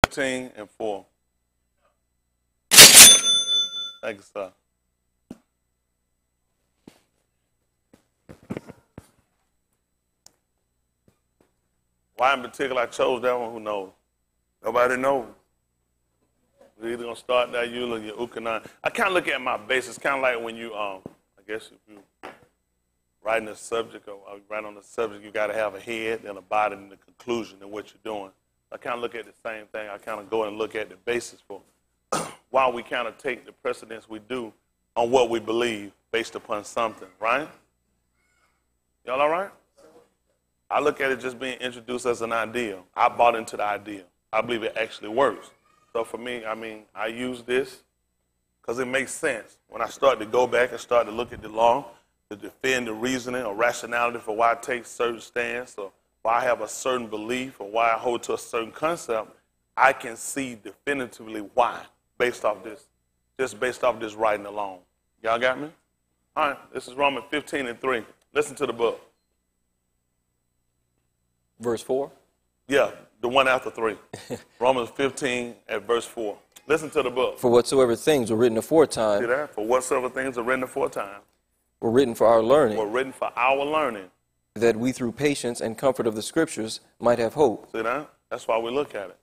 15 and 4. Thank you, sir. Why in particular I chose that one, who knows? Nobody knows. We're either going to start that Yule or your Ukanan. I kind of look at my base. It's kind of like when you, I guess if you writing a subject or write on the subject, you got to have a head and a body and the conclusion of what you're doing. I kind of look at the same thing. I kind of go and look at the basis for why we kind of take the precedence we do on what we believe based upon something, right? Y'all all right? I look at it just being introduced as an idea. I bought into the idea. I believe it actually works. So for me, I mean, I use this because it makes sense. When I start to go back and start to look at the law, to defend the reasoning or rationality for why I take certain stance or why I have a certain belief or why I hold to a certain concept, I can see definitively why based off this, just based off this writing alone. Y'all got me? All right, this is Romans 15 and 3. Listen to the book. Verse 4? Yeah, the one after 3. Romans 15 at verse 4. Listen to the book. For whatsoever things were written aforetime. See that? For whatsoever things are written aforetime. Were written for our learning. Were written for our learning. That we through patience and comfort of the scriptures might have hope. See that? That's why we look at it.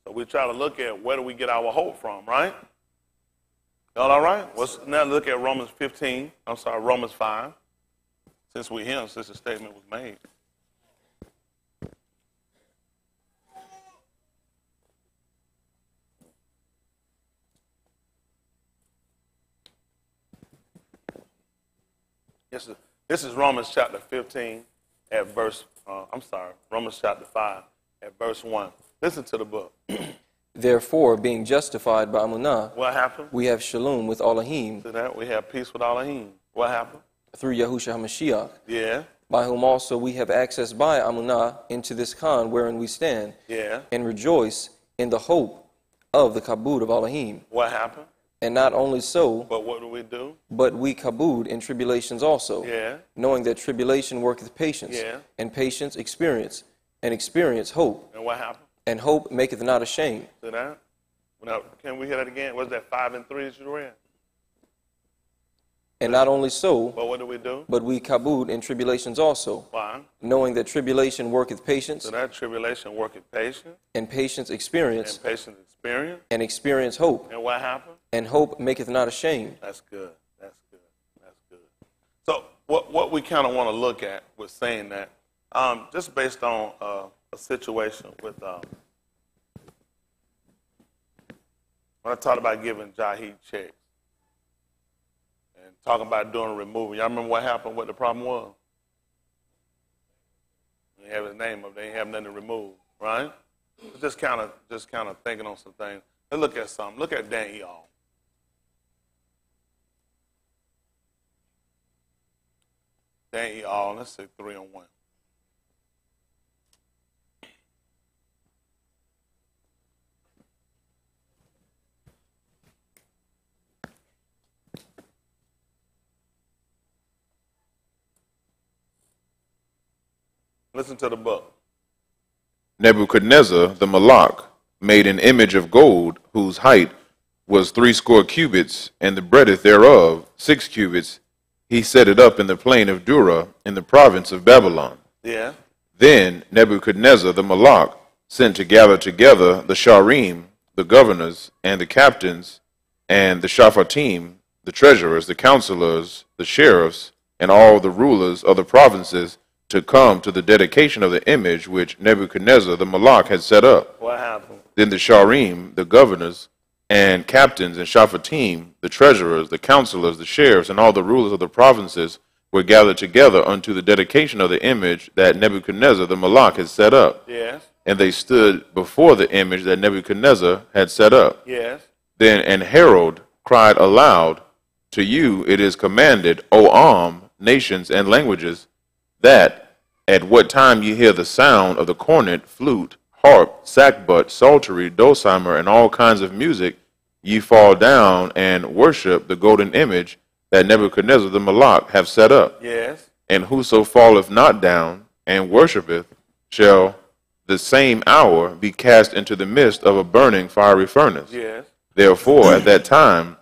So we try to look at where do we get our hope from, right? Y'all all right? Let's now look at Romans 5. Since we're here, since the statement was made. This is Romans chapter 15 at verse, Romans chapter 5 at verse 1. Listen to the book. Therefore, being justified by Amunah, what happened? We have shalom with Elohim. See that? We have peace with Elohim. What happened? Through Yahushua HaMashiach. Yeah. By whom also we have access by Amunah into this Khan wherein we stand. Yeah. And rejoice in the hope of the kabud of Elohim. What happened? And not only so, but what do? But we kabud in tribulations also. Yeah. Knowing that tribulation worketh patience. Yeah. And patience experience. And experience hope. And what happened? And hope maketh not ashamed. See that? Now, can we hear that again? Was that 5 and 3 that you read? And not only so, but what do? But we kabud in tribulations also. Why? Knowing that tribulation worketh patience. So that tribulation worketh patience. And patience experience. And patience experience. And experience hope. And what happened? And hope maketh not ashamed. That's good. That's good. That's good. So what we kind of want to look at with saying that, just based on a situation with when I talked about giving Jahid checks and talking about doing a removal. Y'all remember what happened? What the problem was? They have his name up. They ain't have nothing to remove, right? Just kind of thinking on some things. Let's look at something. Look at Dan Eall. Dan Eall. Let's say 3-on-1. Listen to the book. Nebuchadnezzar the Malach made an image of gold whose height was 60 cubits, and the breadth thereof 6 cubits. He set it up in the plain of Dura in the province of Babylon. Yeah. Then Nebuchadnezzar the Malach sent to gather together the Sharim, the governors, and the captains, and the Shaphatim, the treasurers, the counselors, the sheriffs, and all the rulers of the provinces, to come to the dedication of the image which Nebuchadnezzar the Malach had set up. What happened? Then the Sharim, the governors, and captains, and Shaphatim, the treasurers, the counselors, the sheriffs, and all the rulers of the provinces were gathered together unto the dedication of the image that Nebuchadnezzar the Malach had set up. Yes. And they stood before the image that Nebuchadnezzar had set up. Yes. Then an herald cried aloud, To you it is commanded, O nations and languages, that at what time you hear the sound of the cornet, flute, harp, sackbut, psaltery, dulcimer, and all kinds of music, ye fall down and worship the golden image that Nebuchadnezzar the Malach have set up. Yes. And whoso falleth not down and worshipeth shall the same hour be cast into the midst of a burning fiery furnace. Yes. Therefore, at that time,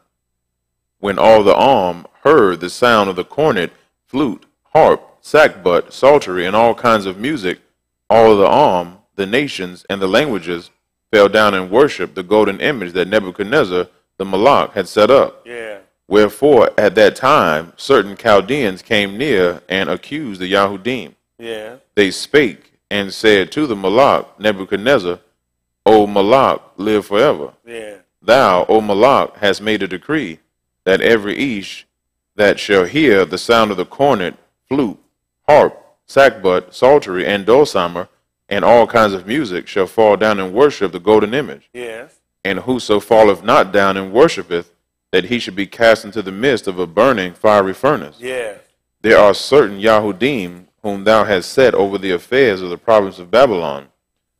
when all the arm heard the sound of the cornet, flute, harp, sackbut, psaltery, and all kinds of music, all the arm, the nations, and the languages fell down and worshipped the golden image that Nebuchadnezzar the Malach had set up. Yeah. Wherefore, at that time, certain Chaldeans came near and accused the Yahudim. Yeah. They spake and said to the Malach, Nebuchadnezzar, O Malach, live forever. Yeah. Thou, O Malach, hast made a decree that every Ish that shall hear the sound of the cornet, flute, harp, sackbut, psaltery, and dulcimer, and all kinds of music, shall fall down and worship the golden image. Yes. And whoso falleth not down and worshipeth, that he should be cast into the midst of a burning fiery furnace. Yeah. There are certain Yahudim whom thou hast set over the affairs of the province of Babylon,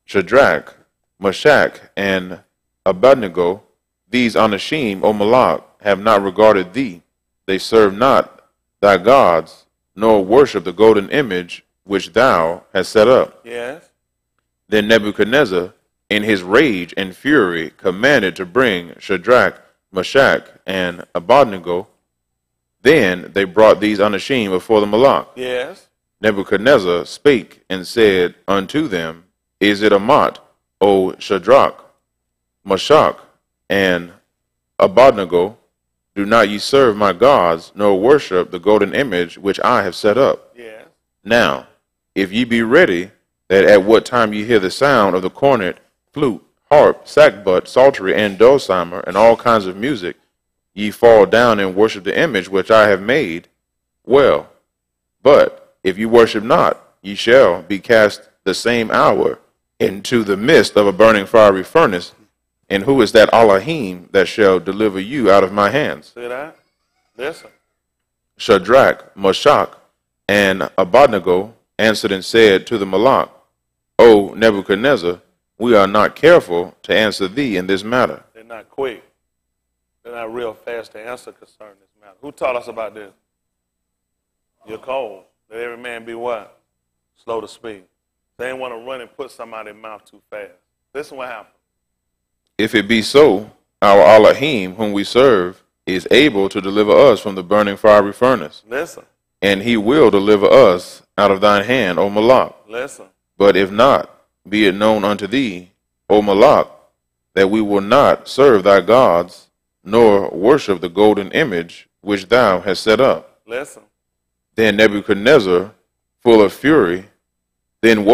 Shadrach, Meshach, and Abednego. These Anashim, O Malach, have not regarded thee. They serve not thy gods, nor worship the golden image which thou hast set up. Yes. Then Nebuchadnezzar, in his rage and fury, commanded to bring Shadrach, Meshach, and Abednego. Then they brought these Anashim before the Malach. Yes. Nebuchadnezzar spake and said unto them, Is it a mot, O Shadrach, Meshach, and Abednego? Do not ye serve my gods, nor worship the golden image which I have set up? Yes. Now, if ye be ready, that at what time ye hear the sound of the cornet, flute, harp, sackbut, psaltery, and dulcimer, and all kinds of music, ye fall down and worship the image which I have made, well. But if ye worship not, ye shall be cast the same hour into the midst of a burning fiery furnace. And who is that Elohim that shall deliver you out of my hands? See that? Listen. Shadrach, Meshach, and Abednego answered and said to the Malach, O Nebuchadnezzar, we are not careful to answer thee in this matter. They're not quick. They're not real fast to answer concerning this matter. Who taught us about this? You're cold. Let every man be what? Slow to speak. They ain't want to run and put somebody in their mouth too fast. Listen what happened. If it be so, our Elohim, whom we serve, is able to deliver us from the burning fiery furnace. Listen. And he will deliver us out of thine hand, O Malach. Listen. But if not, be it known unto thee, O Malach, that we will not serve thy gods, nor worship the golden image which thou hast set up. Listen. Then was Nebuchadnezzar full of fury, and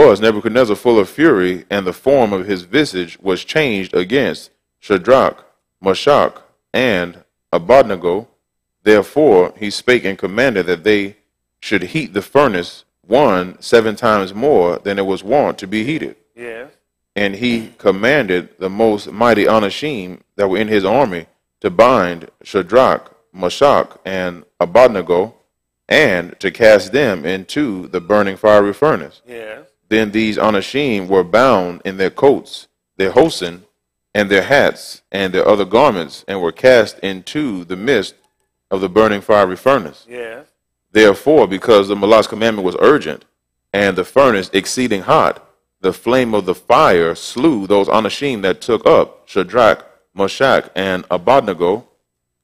the form of his visage was changed against Shadrach, Meshach, and Abednego. Therefore he spake and commanded that they should heat the furnace 7 times more than it was wont to be heated. Yes. And he commanded the most mighty Anashim that were in his army to bind Shadrach, Meshach, and Abednego, and to cast them into the burning fiery furnace. Yes. Then these Anashim were bound in their coats, their hosen, and their hats, and their other garments, and were cast into the midst of the burning fiery furnace. Yes. Therefore, because the Malach's commandment was urgent, and the furnace exceeding hot, the flame of the fire slew those Anashim that took up Shadrach, Meshach, and Abednego.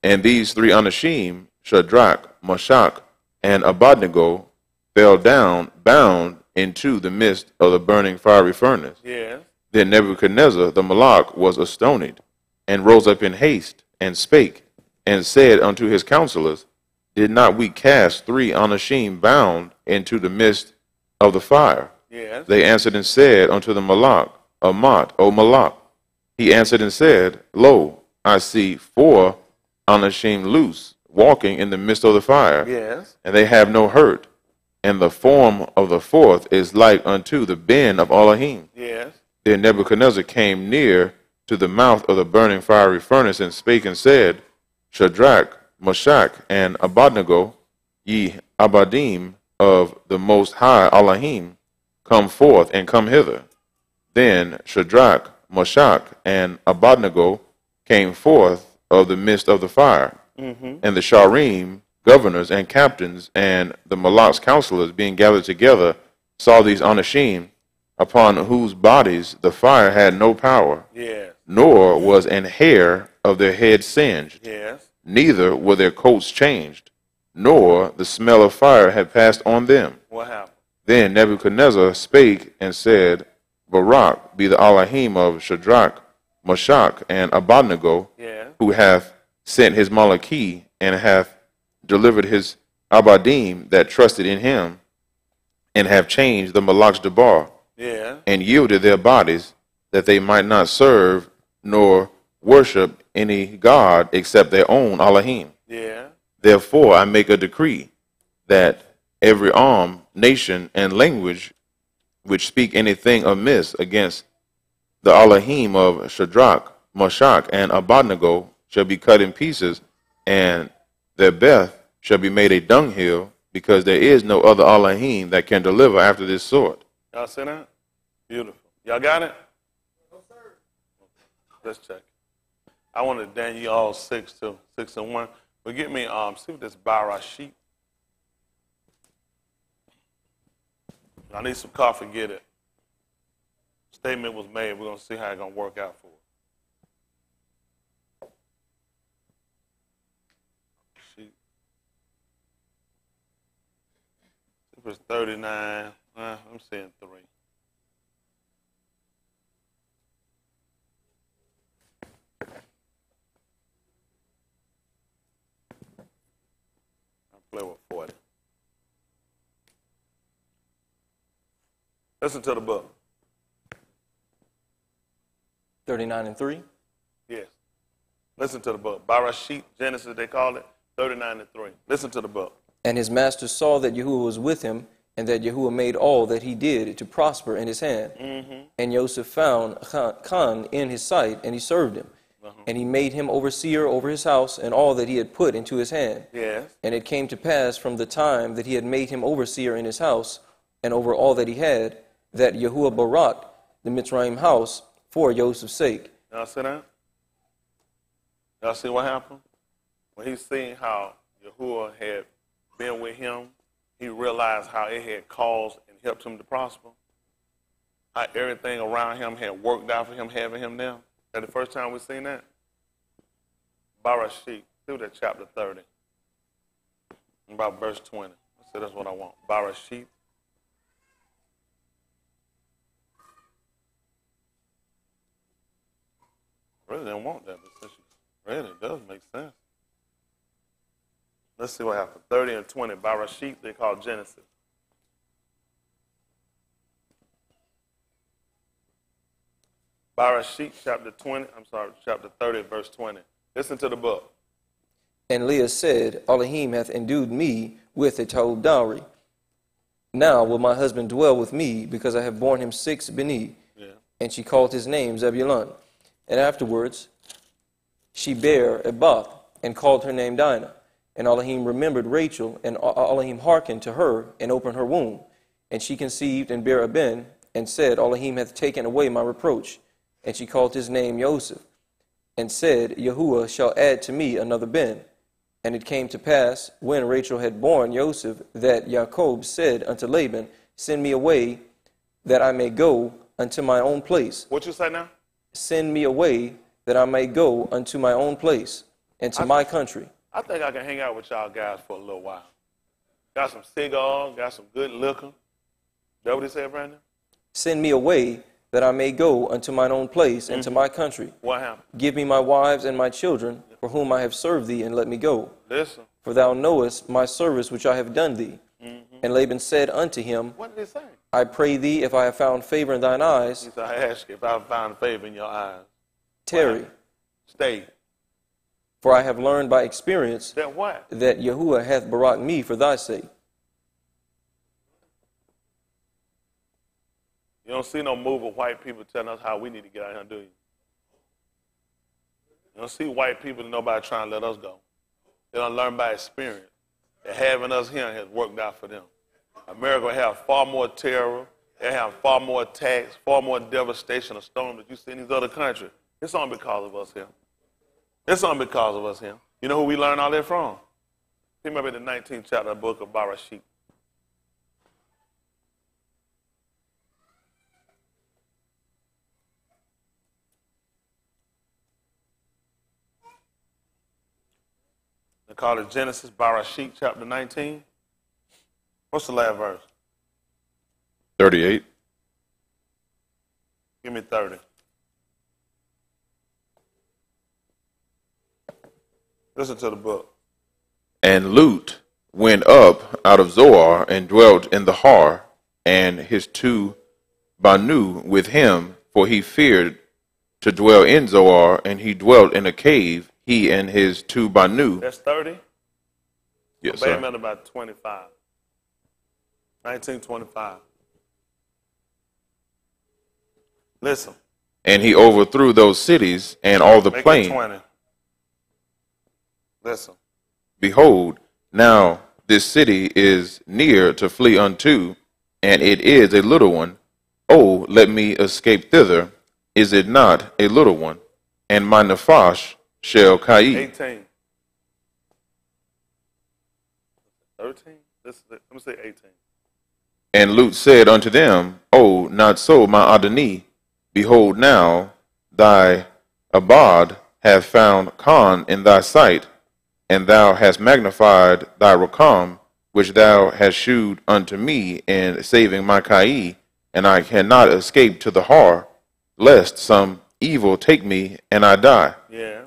And these 3 Anashim, Shadrach, Meshach, and Abednego, fell down bound into the midst of the burning fiery furnace. Yes. Then Nebuchadnezzar the Malach was astonied, and rose up in haste, and spake, and said unto his counselors, Did not we cast 3 Anashim bound into the midst of the fire? Yes. They answered and said unto the Malach, Amat, O Malach. He answered and said, Lo, I see 4 Anashim loose, walking in the midst of the fire, Yes. and they have no hurt. And the form of the 4th is like unto the ben of Elohim. Yes. Then Nebuchadnezzar came near to the mouth of the burning fiery furnace, and spake and said, Shadrach, Meshach, and Abednego, ye Abadim of the Most High Elohim, come forth and come hither. Then Shadrach, Meshach, and Abednego came forth of the midst of the fire. And the Sharim, governors and captains, and the Malach's counselors, being gathered together, saw these Anashim, upon whose bodies the fire had no power, Yes. nor was an hair of their head singed, Yes. neither were their coats changed, nor the smell of fire had passed on them. What happened? Then Nebuchadnezzar spake and said, Barak be the Elohim of Shadrach, Meshach, and Abednego, Yes. who hath sent his Malachi, and hath delivered his Abadim that trusted in him, and have changed the Malach Debar, Yeah. and yielded their bodies, that they might not serve nor worship any god except their own Elohim. Yeah. Therefore I make a decree that every arm, nation, and language which speak anything amiss against the Elohim of Shadrach, Meshach, and Abednego shall be cut in pieces, and their Beth shall be made a dunghill, because there is no other Elohim that can deliver after this sort. Y'all see that? Beautiful. Y'all got it? No, sir. Let's check. I want to Daniel all 6 too. 6 and 1. But get me see what this Barashit. I need some coffee, get it. Statement was made. We're gonna see how it's gonna work out for us. Sheet. If it's 39, I'm saying 3. Play with 40. Listen to the book. 39 and 3. Yes. Listen to the book. Barashit, Genesis, they call it. 39 and 3. Listen to the book. And his master saw that Yahuwah was with him, and that Yahuwah made all that he did to prosper in his hand. And Joseph found Khan in his sight, and he served him. And he made him overseer over his house and all that he had put into his hand. Yes. And it came to pass from the time that he had made him overseer in his house and over all that he had, that Yahuwah baraked the Mitzrayim house for Joseph's sake. Y'all see that? Y'all see what happened? When he seen how Yahuwah had been with him, he realized how it had caused and helped him to prosper. How everything around him had worked out for him, having him there. That's the first time we seen that. Barashit, through that chapter 30. About verse 20. I said that's what I want. Barashit. Really didn't want that, but since you read it does make sense. Let's see what happened. 30 and 20. Barashit, they call Genesis. Barashit, chapter 30, verse 20. Listen to the book. And Leah said, Elohim hath endued me with a taub dowry. Now will my husband dwell with me, because I have borne him 6 beni. Yeah. And she called his name Zebulun. And afterwards she bare a Bath, and called her name Dinah. And Elohim remembered Rachel, and Elohim hearkened to her, and opened her womb. And she conceived and bare a Ben, and said, Elohim hath taken away my reproach. And she called his name Joseph, and said, Yahuwah shall add to me another Ben. And it came to pass, when Rachel had borne Joseph, that Jacob said unto Laban, Send me away, that I may go unto my own place. What you say now? Send me away, that I may go unto my own place, and to my country. I think I can hang out with y'all guys for a little while. Got some cigars, got some good liquor. That what he said, Brandon? Send me away, that I may go unto mine own place, and to my country. What happened? Give me my wives and my children, for whom I have served thee, and let me go. Listen. For thou knowest my service which I have done thee. And Laban said unto him, What did he say? I pray thee, if I have found favor in thine eyes, He said, I ask you if I found favor in your eyes. tarry. Stay. For I have learned by experience That what? that Yahuwah hath baraked me for thy sake. You don't see no move of white people telling us how we need to get out here, do you? You don't see white people that nobody trying to let us go. They don't learn by experience that having us here has worked out for them. America will have far more terror. They have far more attacks, far more devastation of storms that you see in these other countries. It's only because of us here. It's only because of us here. You know who we learn all that from? Pick me up in the 19th chapter of the book of Barashit. call it Genesis, Barashit, chapter 19. What's the last verse? 38. Give me 30. Listen to the book. And Lut went up out of Zoar and dwelt in the Har, and his two Banu with him, for he feared to dwell in Zoar, and he dwelt in a cave, he and his two Banu. That's 30? Yes, Bam sir. at about 25. 1925. Listen. And he overthrew those cities and all the Make it plain. 20. Listen. Behold, now this city is near to flee unto, and it is a little one. Oh, let me escape thither. Is it not a little one? And my Nephash shall Kai. 18. 13? Let me say 18. And Lut said unto them, Oh, not so, my Adoni. Behold, now thy Abad hath found Khan in thy sight, and thou hast magnified thy Rakam, which thou hast shewed unto me in saving my Kai, and I cannot escape to the Har, lest some evil take me and I die. Yeah.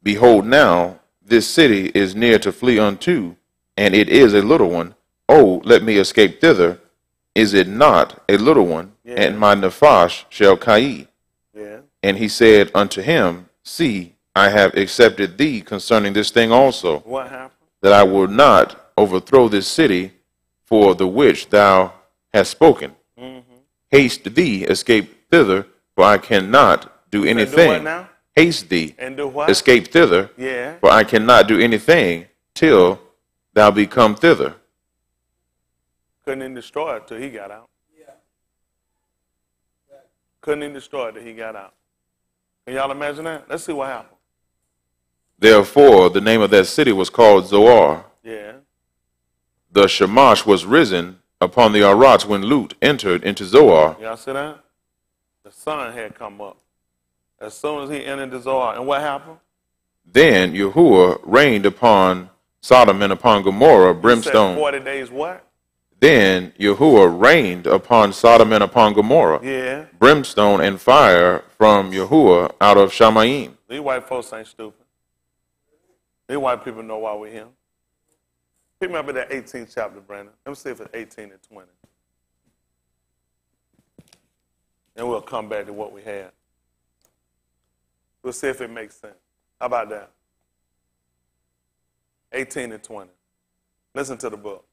Behold, now this city is near to flee unto, and it is a little one. Oh, let me escape thither. Is it not a little one? Yeah. And my Nephash shall Kai. Yeah. And he said unto him, See, I have accepted thee concerning this thing also, What happened? that I will not overthrow this city for the which thou hast spoken. Mm-hmm. Haste thee, escape thither, for I cannot do Do anything. what now? Haste thee, And do what? escape thither, Yeah. for I cannot do anything till thou be come thither. Couldn't even destroy it till he got out. Couldn't even destroy it till he got out. Can y'all imagine that? Let's see what happened. Therefore, the name of that city was called Zoar. Yeah. The Shamash was risen upon the Arats when Lut entered into Zoar. Y'all see that? The sun had come up. As soon as he entered the Zoar. And what happened? Then Yahuwah rained upon Sodom and upon Gomorrah He said brimstone. 40 days what? Then Yahuwah rained upon Sodom and upon Gomorrah Yeah. brimstone and fire from Yahuwah out of Shamayim. These white folks ain't stupid. These white people know why we're here. Pick me up at that 18th chapter, Brandon. Let me see if it's 18 and 20. And we'll come back to what we had. We'll see if it makes sense. How about that? 18 and 20. Listen to the book.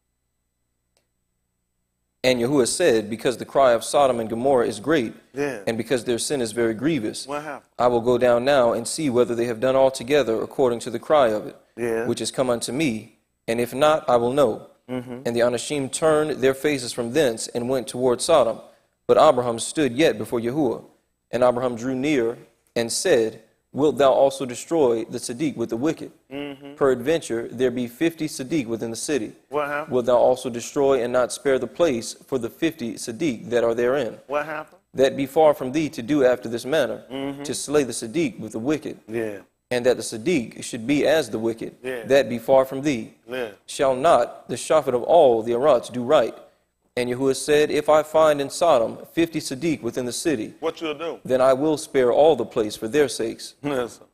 And Yahuwah said, Because the cry of Sodom and Gomorrah is great, Yeah. and because their sin is very grievous, What happened? I will go down now and see whether they have done altogether according to the cry of it, Yeah. which is come unto me, and if not, I will know. Mm-hmm. And the Anashim turned their faces from thence and went toward Sodom. But Abraham stood yet before Yahuwah. And Abraham drew near and said, Wilt thou also destroy the Siddiq with the wicked? Mm-hmm. Peradventure there be 50 Siddiq within the city. What happened? Wilt thou also destroy and not spare the place for the 50 Siddiq that are therein? What happened? That be far from thee to do after this manner, Mm-hmm. to slay the Siddiq with the wicked, Yeah. and that the Siddiq should be as the wicked. Yeah. That be far from thee. Yeah. Shall not the Shaphat of all the Arats do right? And Yahuwah said, If I find in Sodom 50 Siddiq within the city, What you'll do? then I will spare all the place for their sakes. Listen.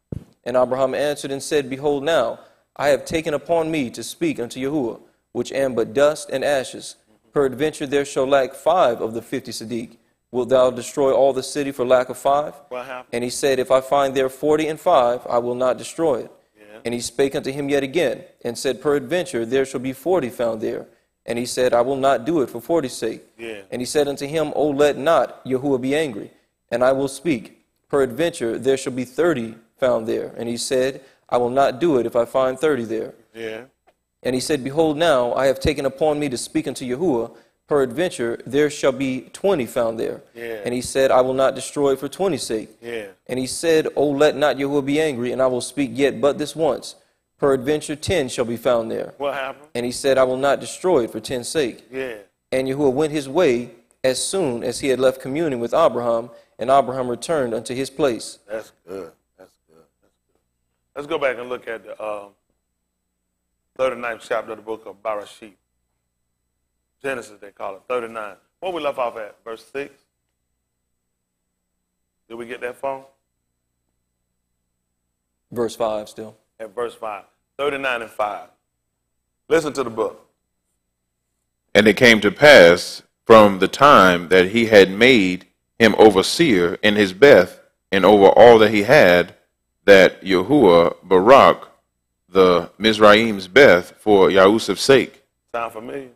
And Abraham answered and said, Behold now, I have taken upon me to speak unto Yahuwah, which am but dust and ashes. Peradventure there shall lack 5 of the 50 Siddiq. Wilt thou destroy all the city for lack of 5? What happened? And he said, If I find there 40 and 5, I will not destroy it. Yeah. And he spake unto him yet again, and said, Peradventure there shall be 40 found there. And he said, I will not do it for 40's sake. Yeah. And he said unto him, O let not Yahuwah be angry, and I will speak. Peradventure there shall be 30 found there. And he said, I will not do it if I find 30 there. Yeah. And he said, Behold now, I have taken upon me to speak unto Yahuwah. Peradventure there shall be 20 found there. Yeah. And he said, I will not destroy it for 20's sake. Yeah. And he said, O let not Yahuwah be angry, and I will speak yet but this once. Peradventure 10 shall be found there. What happened? And he said, I will not destroy it for 10's sake. Yeah. And Yahuwah went his way as soon as he had left communing with Abraham, and Abraham returned unto his place. That's good. That's good. That's good. Let's go back and look at the 39th chapter of the book of Bereshit. Genesis, they call it, 39. What we left off at? Verse 6? Did we get that far? Verse 5 still. At verse 5. 39 and 5. Listen to the book. And it came to pass from the time that he had made him overseer in his beth and over all that he had, that Yahuwah Barak the Mizraim's beth for Yahusuf's sake. Sound familiar?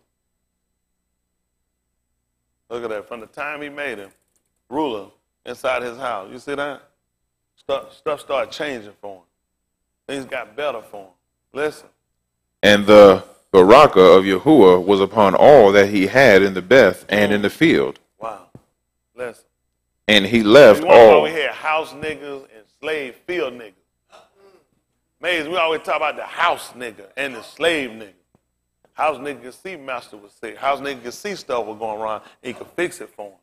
Look at that. From the time he made him ruler inside his house. You see that? Stuff started changing for him. Things got better for him. Listen. And the Barakah of Yahuwah was upon all that he had in the beth and in the field. Wow. Listen. And he left all. all. We had house niggas and slave field niggas. Amazing. We always talk about the house nigga and the slave nigga. House nigga can see master was sick. House nigga can see stuff was going wrong. He could fix it for him.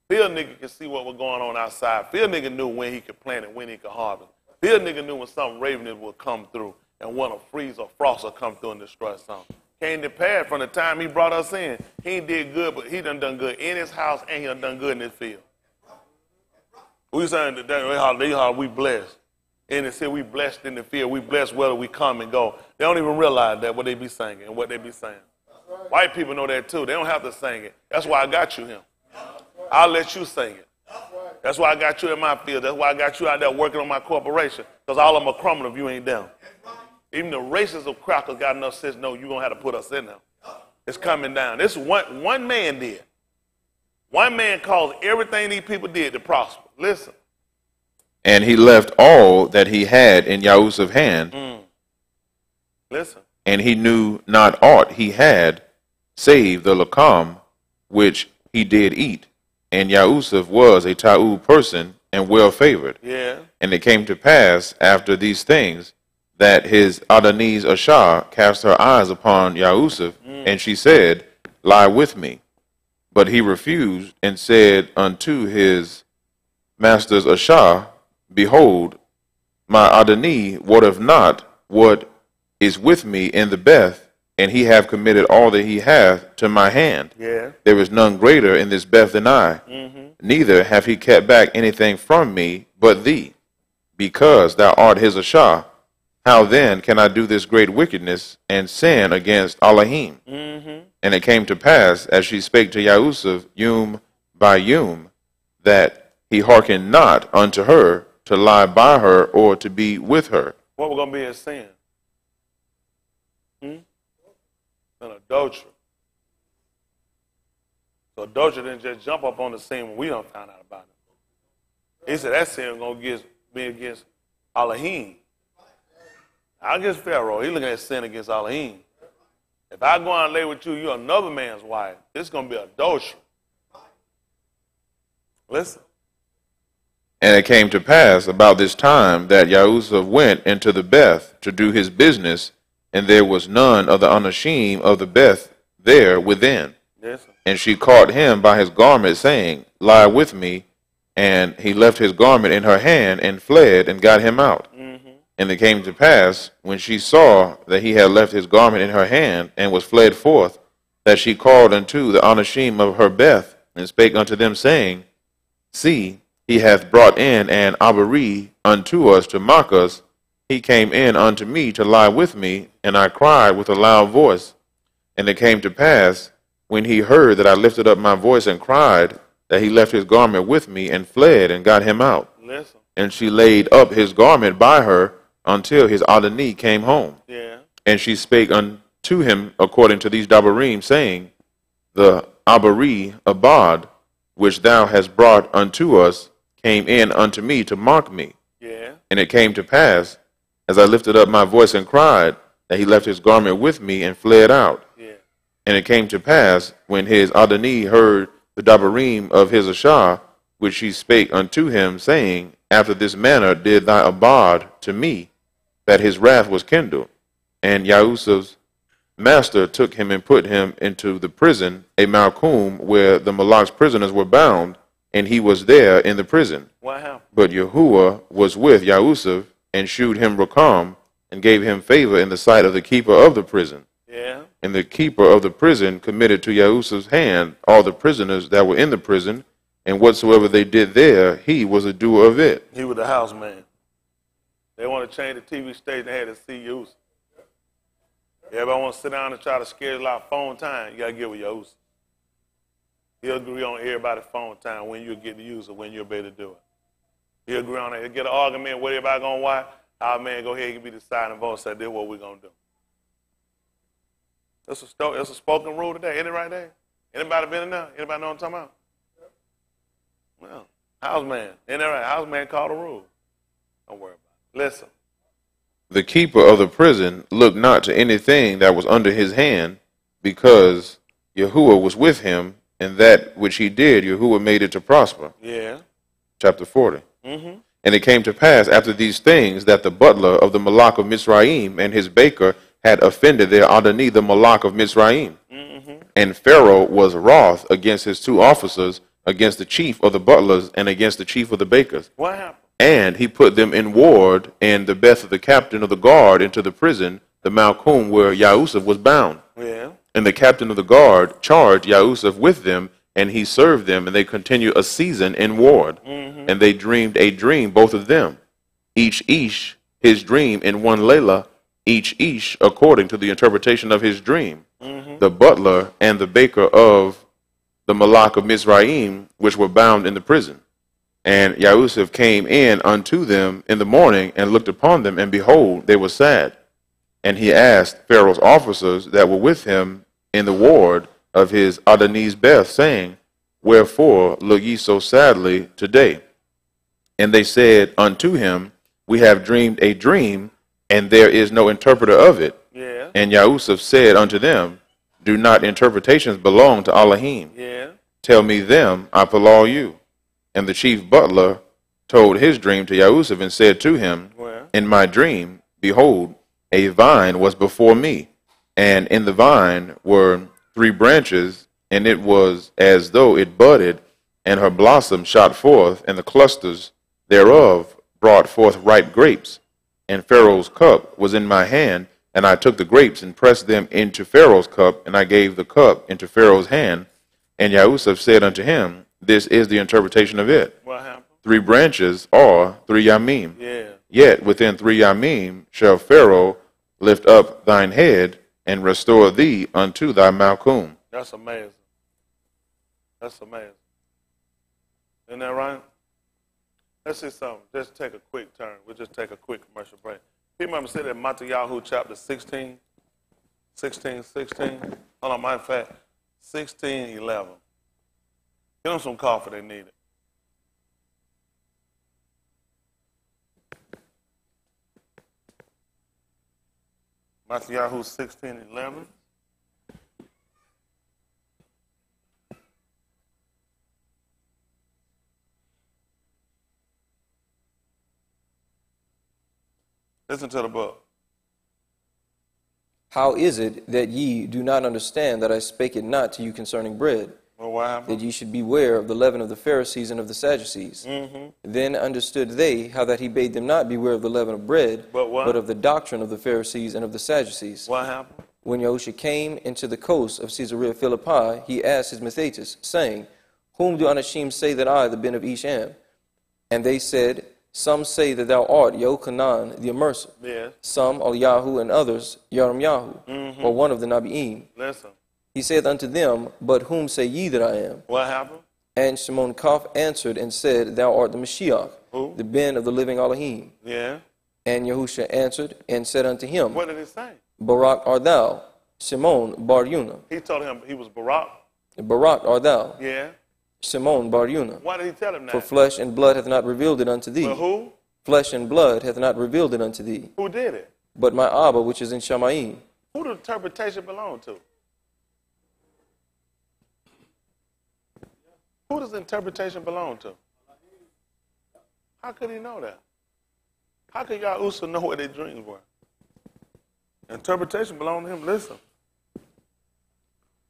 Field nigga can see what was going on outside. Field nigga knew when he could plant and when he could harvest. Field nigga knew when something ravenous would come through and when a freeze or frost would come through and destroy something. Came to pass from the time he brought us in. He did good, but he done good in his house and he done good in his field. We saying that we blessed. And it said we blessed in the field. We blessed whether we come and go. They don't even realize that, what they be singing and what they be saying. Right. White people know that too. They don't have to sing it. That's why I got you here. I'll let you sing it. That's why I got you in my field. That's why I got you out there working on my corporation. Because all of them are crumbling if you ain't down. Even the racists of crackers got enough sense to know you're going to have to put us in there. It's coming down. This one man did. One man caused everything these people did to prosper. Listen. And he left all that he had in Yahusuf's hand. Listen. And he knew not aught he had, save the lakam, which he did eat. And Yahusuf was a ta'ud person and well favored. Yeah. And it came to pass after these things that his Adonis Ashah cast her eyes upon Yahusuf, and she said, Lie with me. But he refused and said unto his master's Ashah, Behold, my Adoni wotteth not what is with me in the beth, and he have committed all that he hath to my hand. Yeah. There is none greater in this beth than I. Neither have he kept back anything from me but thee, because thou art his Ashah. How then can I do this great wickedness and sin against Elohim? And it came to pass, as she spake to Yahusuf, yum by yum, that he hearkened not unto her to lie by her or to be with her. What we're going to be is sin? An adultery. So adultery didn't just jump up on the scene when we don't find out about it. He said that sin going to be against Elohim. Not against Pharaoh. He's looking at sin against Elohim. If I go out and lay with you, you're another man's wife. This is going to be adultery. Listen. And it came to pass about this time that Yahusuf went into the beth to do his business, and there was none of the anashim of the beth there within. Yes. And she caught him by his garment, saying, Lie with me. And he left his garment in her hand and fled and got him out. And it came to pass, when she saw that he had left his garment in her hand and was fled forth, that she called unto the anashim of her beth and spake unto them, saying, See, he hath brought in an Abari unto us to mock us. He came in unto me to lie with me, and I cried with a loud voice. And it came to pass, when he heard that I lifted up my voice and cried, that he left his garment with me and fled and got him out. Listen. And she laid up his garment by her until his Adoni came home. Yeah. And she spake unto him according to these Dabarim, saying, The Abari Abad, which thou hast brought unto us, came in unto me to mock me. Yeah. And it came to pass, as I lifted up my voice and cried, that he left his garment with me and fled out. Yeah. And it came to pass, when his Adoni heard the Dabarim of his Ashah, which she spake unto him, saying, After this manner did thy Abad to me, that his wrath was kindled. And Yahusuf's master took him and put him into the prison, a Malkum, where the Malak's prisoners were bound, and he was there in the prison. What happened? But Yahuwah was with Yahusuf, and shewed him Rakam, and gave him favor in the sight of the keeper of the prison. Yeah. And the keeper of the prison committed to Yahusuf's hand all the prisoners that were in the prison, and whatsoever they did there, he was a doer of it. He was the house man. They want to change the TV station, they had to see Yusuf. Everybody want to sit down and try to schedule out phone time. You got to get with Yusuf. He'll agree on everybody's phone time when you get to use it, when you're able to do it. He'll agree on it. He'll get an argument, what everybody going to watch. Our man go ahead and be the deciding vote and say, this is what we're going to do. That's a spoken rule today. Isn't it right there? Anybody been in there? Anybody know what I'm talking about? Well, house man. Isn't that right? House man called the rule. Don't worry about it. Listen. The keeper of the prison looked not to anything that was under his hand, because Yahuwah was with him, and that which he did, Yahuwah made it to prosper. Yeah. Chapter 40. Mm-hmm. And it came to pass after these things that the butler of the Malak of Mizraim and his baker had offended their Adoni, the Malak of Mizraim. Mm-hmm. And Pharaoh was wroth against his two officers, against the chief of the butlers, and against the chief of the bakers. What happened? And he put them in ward in the beth of the captain of the guard into the prison, the Malchum, where Yahusuf was bound. Yeah. And the captain of the guard charged Yahusuf with them, and he served them, and they continued a season in ward. Mm-hmm. And they dreamed a dream, both of them, each his dream in one layla, each according to the interpretation of his dream. Mm-hmm. The butler and the baker of the Malak of Mizraim, which were bound in the prison. And Yahusuf came in unto them in the morning, and looked upon them, and behold, they were sad. And he asked Pharaoh's officers that were with him in the ward of his Adoni's beth, saying, wherefore look ye so sadly today? And they said unto him, we have dreamed a dream, and there is no interpreter of it. Yeah. And Yahusuf said unto them, do not interpretations belong to Elohim? Yeah. Tell me them, I law you. And the chief butler told his dream to Yahusuf, and said to him, Well. in my dream, behold, a vine was before me, and in the vine were 3 branches, and it was as though it budded, and her blossom shot forth, and the clusters thereof brought forth ripe grapes. And Pharaoh's cup was in my hand, and I took the grapes and pressed them into Pharaoh's cup, and I gave the cup into Pharaoh's hand. And Yahusuf said unto him, this is the interpretation of it. What happened? 3 branches are 3 yamim. Yeah. Yet within 3 yamim shall Pharaoh lift up thine head, and restore thee unto thy Malchum. That's amazing. That's amazing. Isn't that right? Let's see something. Just take a quick turn. We'll just take a quick commercial break. People remember say that Matthew chapter 16. Hold on, matter of fact, 16:11. Give them some coffee, they need it. Matthew 16:11. Listen to the book. How is it that ye do not understand that I spake it not to you concerning bread? Well, what happened? That ye should beware of the leaven of the Pharisees and of the Sadducees. Mm-hmm. Then understood they how that he bade them not beware of the leaven of bread, But what? but of the doctrine of the Pharisees and of the Sadducees. What happened? When Yahushua came into the coast of Caesarea Philippi, he asked his Mathetes, saying, whom do Anashim say that I, the ben of Ish, am? And they said, some say that thou art Yochanan the Immerser. Yes. Some Eliyahu, and others Yahu, Mm-hmm. or one of the Nabi'im. Listen. He said unto them, but whom say ye that I am? What happened? And Shimon Kaf answered and said, thou art the Mashiach, Who? the ben of the living Elohim. Yeah. And Yahushua answered and said unto him, What did he say? Barak art thou, Shimon Bar Yuna. He told him he was Barak. Barak art thou, Yeah. Shimon Bar Yuna. Why did he tell him that? For flesh and blood hath not revealed it unto thee. But who? Flesh and blood hath not revealed it unto thee. Who did it? But my Abba which is in Shamayim. Who the interpretation belong to? Who does interpretation belong to? How could he know that? How could Yahushua know what their dreams were? Interpretation belonged to him. Listen.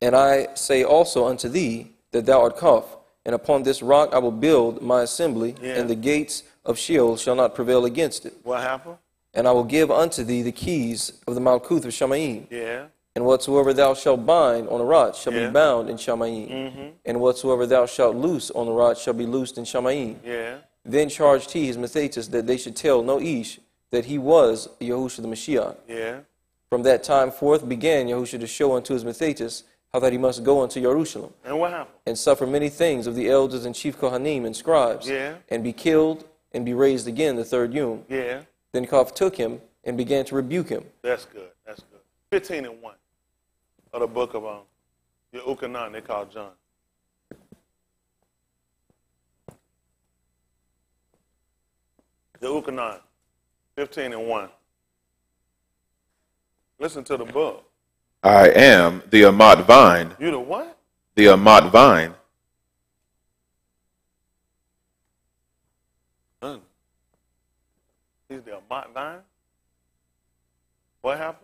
And I say also unto thee that thou art Kaf, and upon this rock I will build my assembly, Yeah. and the gates of Sheol shall not prevail against it. What happened? And I will give unto thee the keys of the Malkuth of Shamayim. Yeah. And whatsoever thou shalt bind on the rod shall Yeah. be bound in Shamayim. And whatsoever thou shalt loose on the rod shall be loosed in Shamayim. Yeah. Then charged he his Mathetas that they should tell no Ish that he was Yahushua the Mashiach. Yeah. From that time forth began Yahushua to show unto his Mathetas how that he must go unto Jerusalem And what happened? and suffer many things of the elders and chief Kohanim and scribes, Yeah. and be killed and be raised again the third yom. Yeah. Then Koph took him and began to rebuke him. That's good. That's good. 15 and 1 of the book of Yehukanan, they call John. Yehukanan, 15 and 1. Listen to the book. I am the Amat vine, You the what? the Amat vine, He's the Amat vine. What happened?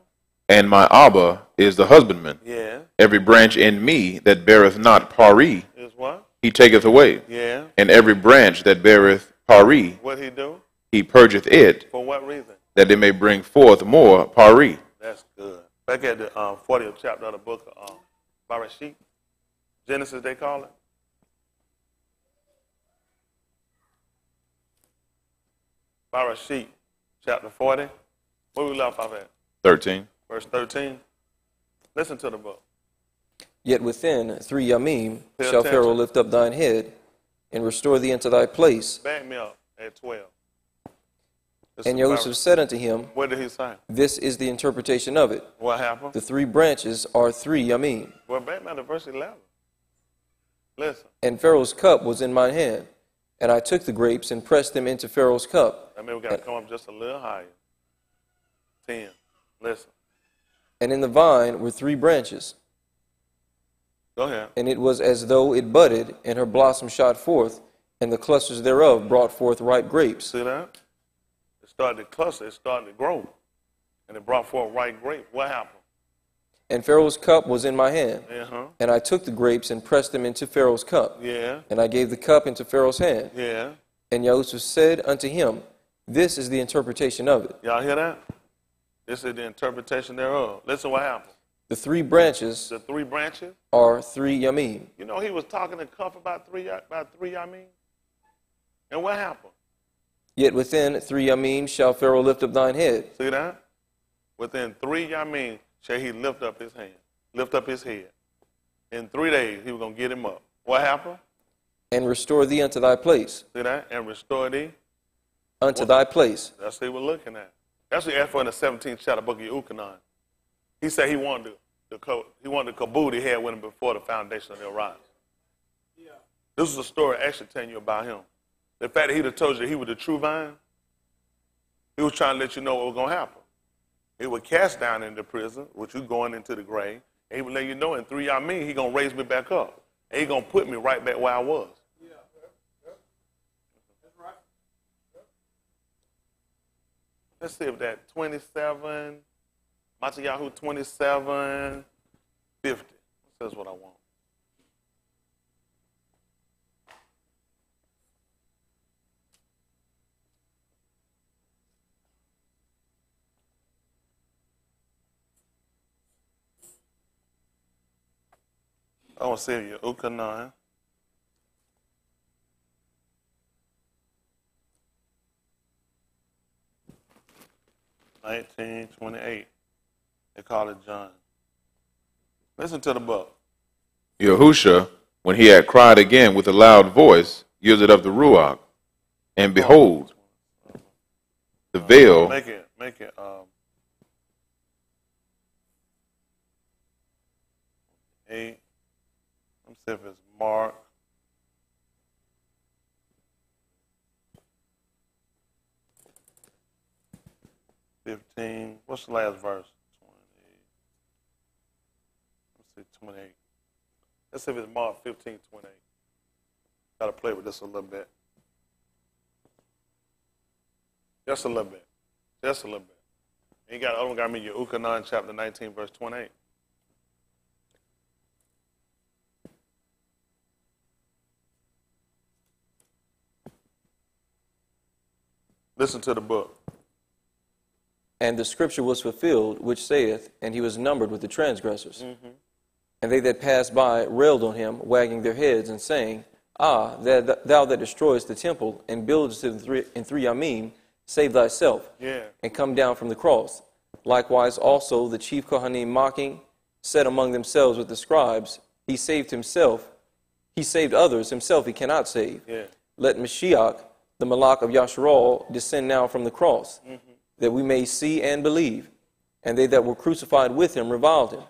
and my Abba is the husbandman. Yeah. Every branch in me that beareth not pari, Is what? he taketh away. Yeah. And every branch that beareth pari, What he do? he purgeth it, For what reason? that it may bring forth more pari. That's good. Back at the 40th chapter of the book of Bereshit, Genesis they call it. Bereshit, chapter 40. Where we left off at? 13. Verse 13. Listen to the book. Yet within 3 yamim Pay shall attention. Pharaoh lift up thine head and restore thee into thy place. Back me up at 12. This And is Joseph said unto him, What did he say? this is the interpretation of it. What happened? The 3 branches are 3 yamim. Well, back me to verse 11. Listen. And Pharaoh's cup was in mine hand. And I took the grapes and pressed them into Pharaoh's cup. I mean, we got to come up just a little higher. 10. Listen. And in the vine were 3 branches. Go ahead. And it was as though it budded, and her blossom shot forth, and the clusters thereof brought forth ripe grapes. See that? It started to cluster. It started to grow. And it brought forth ripe grapes. What happened? And Pharaoh's cup was in my hand. Uh-huh. And I took the grapes and pressed them into Pharaoh's cup. Yeah. And I gave the cup into Pharaoh's hand. Yeah. And Yahushua said unto him, this is the interpretation of it. Y'all hear that? This is the interpretation thereof. Listen what happened. The 3 branches The 3 branches. are 3 yamim. You know, he was talking to Cuff about three, I mean. And what happened? Yet within 3 yamim shall Pharaoh lift up thine head. See that? Within 3 yamim shall he lift up his hand, lift up his head. In 3 days, he was going to get him up. What happened? And restore thee unto thy place. See that? And restore thee. Unto thy place. That's what he was looking at. That's what he asked for in the 17th chapter book of Yehukanan. He said he wanted the kabod he had with him before the foundation of the rise. Yeah. This is a story actually telling you about him. The fact that he'd have told you he was the true vine, he was trying to let you know what was going to happen. He would cast down into prison, which you going into the grave, and he would let you know in 3 yamim he going to raise me back up. And he going to put me right back where I was. Yeah, that's right. Let's see if that 27, Machayahu 27, 50. That's what I want. I want to see you, Ukanan. $19.28. They call it John. Listen to the book. Yahusha, when he had cried again with a loud voice, yielded up the Ruach. And behold, the veil. Make it. Eight. Let me see if it's Mark. What's the last verse? 20. Let's see, 28. Let's see if it's Mark 15:28. Got to play with this a little bit. Just a little bit. Just a little bit. And you got other one got me your Ukanan chapter 19 verse 28. Listen to the book. And the scripture was fulfilled, which saith, and he was numbered with the transgressors. And they that passed by railed on him, wagging their heads, and saying, Ah, thou that destroyest the temple, and buildest it in 3 yamim, save thyself, and come down from the cross. Likewise also the chief Kohanim mocking, said among themselves with the scribes, He saved himself, he saved others, himself he cannot save. Let Mashiach, the Malach of Yasharal, descend now from the cross, that we may see and believe. And they that were crucified with him reviled him.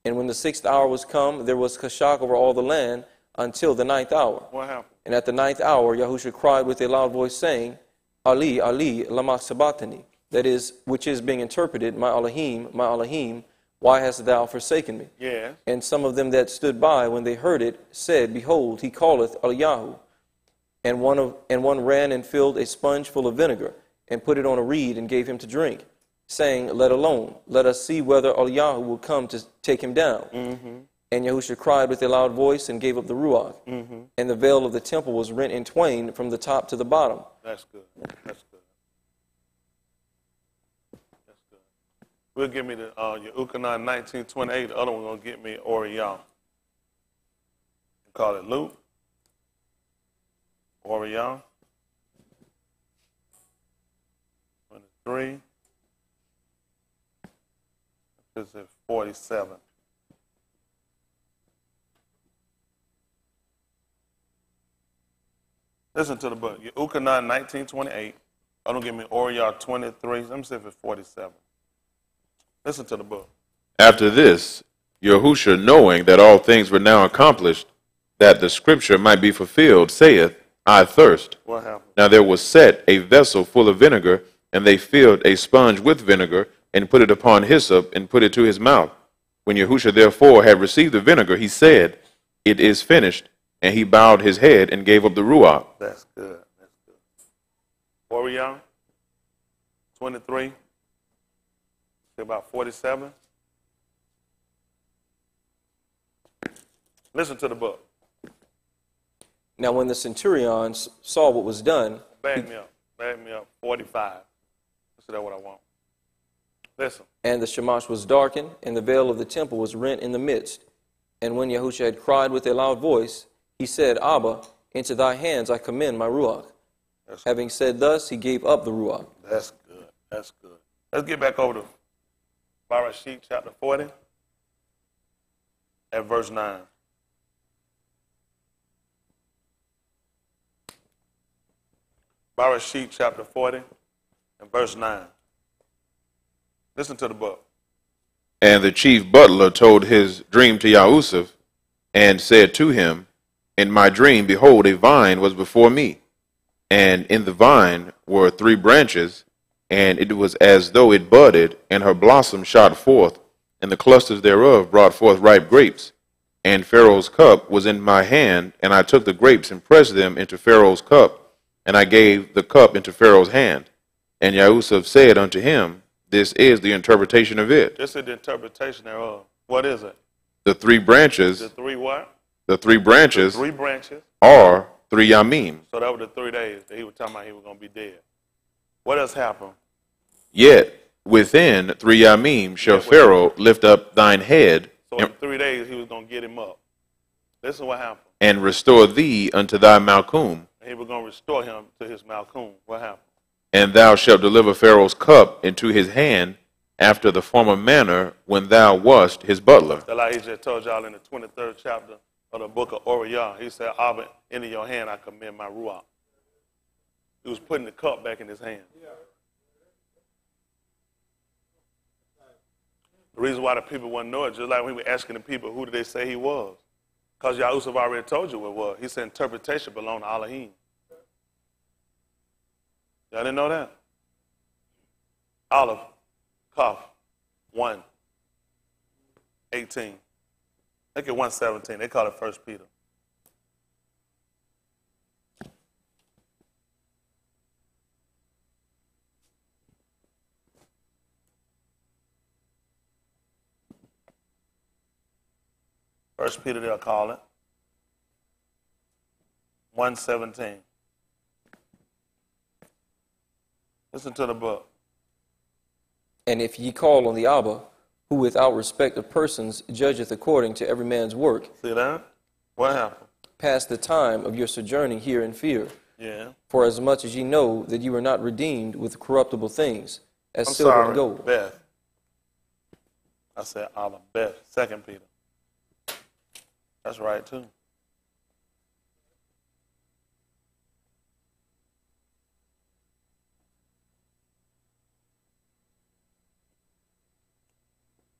And when the 6th hour was come, there was kashak over all the land until the 9th hour. What happened? And at the 9th hour, Yahusha cried with a loud voice, saying, Ali, Ali, lama sabachthani, that is, which is being interpreted, my Elohim, why hast thou forsaken me? Yeah. And some of them that stood by, when they heard it, said, Behold, he calleth Eliyahu. And one ran and filled a sponge full of vinegar, and put it on a reed, and gave him to drink, saying, Let alone, let us see whether Eliyahu will come to take him down. And Yahusha cried with a loud voice, and gave up the ruach. And the veil of the temple was rent in twain from the top to the bottom. That's good. That's good. That's good. We'll give me the Yehukanan 1928. The other one going to get me Orion. Call it Luke. Orion. 23. This is 47. Listen to the book. Yehukanan 1928. I don't give me Orion 23. Let me see if it's 47. Listen to the book. After this, Yahusha, knowing that all things were now accomplished, that the scripture might be fulfilled, saith, I thirst. What happened? Now there was set a vessel full of vinegar, and they filled a sponge with vinegar, and put it upon hyssop, and put it to his mouth. When Yahusha therefore had received the vinegar, he said, It is finished. And he bowed his head and gave up the ruach. That's good. That's good. Orion 23. About 47. Listen to the book. Now when the centurions saw what was done, Back me up. Back me up. 45. That's what I want. Listen. And the shamash was darkened, and the veil of the temple was rent in the midst. And when Yahusha had cried with a loud voice, he said, Abba, into thy hands I commend my ruach. Having said thus, he gave up the ruach. That's good. That's good. Let's get back over to Barashit chapter 40 at verse 9. Barashit chapter 40 and verse 9. Listen to the book. And the chief butler told his dream to Yahusuf, and said to him, In my dream, behold, a vine was before me, and in the vine were 3 branches, and it was as though it budded, and her blossom shot forth, and the clusters thereof brought forth ripe grapes. And Pharaoh's cup was in my hand, and I took the grapes and pressed them into Pharaoh's cup, and I gave the cup into Pharaoh's hand. And Yahusuf said unto him, This is the interpretation of it. This is the interpretation thereof. What is it? The 3 branches. The 3 what? The 3 branches. The 3 branches. Are 3 yamim. So that was the 3 days that he was talking about he was going to be dead. What else happened? Yet within 3 yamim shall Pharaoh lift up thine head. So in 3 days he was going to get him up. Listen what happened. And restore thee unto thy Malchum. And he was going to restore him to his Malchum. What happened? And thou shalt deliver Pharaoh's cup into his hand after the former manner when thou wast his butler. That's like he just told y'all in the 23rd chapter of the book of Orion. He said, Abba, into your hand I commend my ruach. He was putting the cup back in his hand. The reason why the people wouldn't know it, just like when we were asking the people, who did they say he was? Because Yahusuf already told you what it was. He said interpretation belonged to Elohim. Y'all didn't know that? Aleph, Kaf, 1, 18. Look at 1:17. They call it 1 Peter. First Peter, they'll call it. 1:17. Listen to the book. And if ye call on the Abba, who without respect of persons judgeth according to every man's work, See that? What happened? pass the time of your sojourning here in fear. Yeah. For as much as ye know that you are not redeemed with corruptible things, as I'm silver sorry, and gold. Beth. I said Allah, Beth, 2 Peter. That's right, too.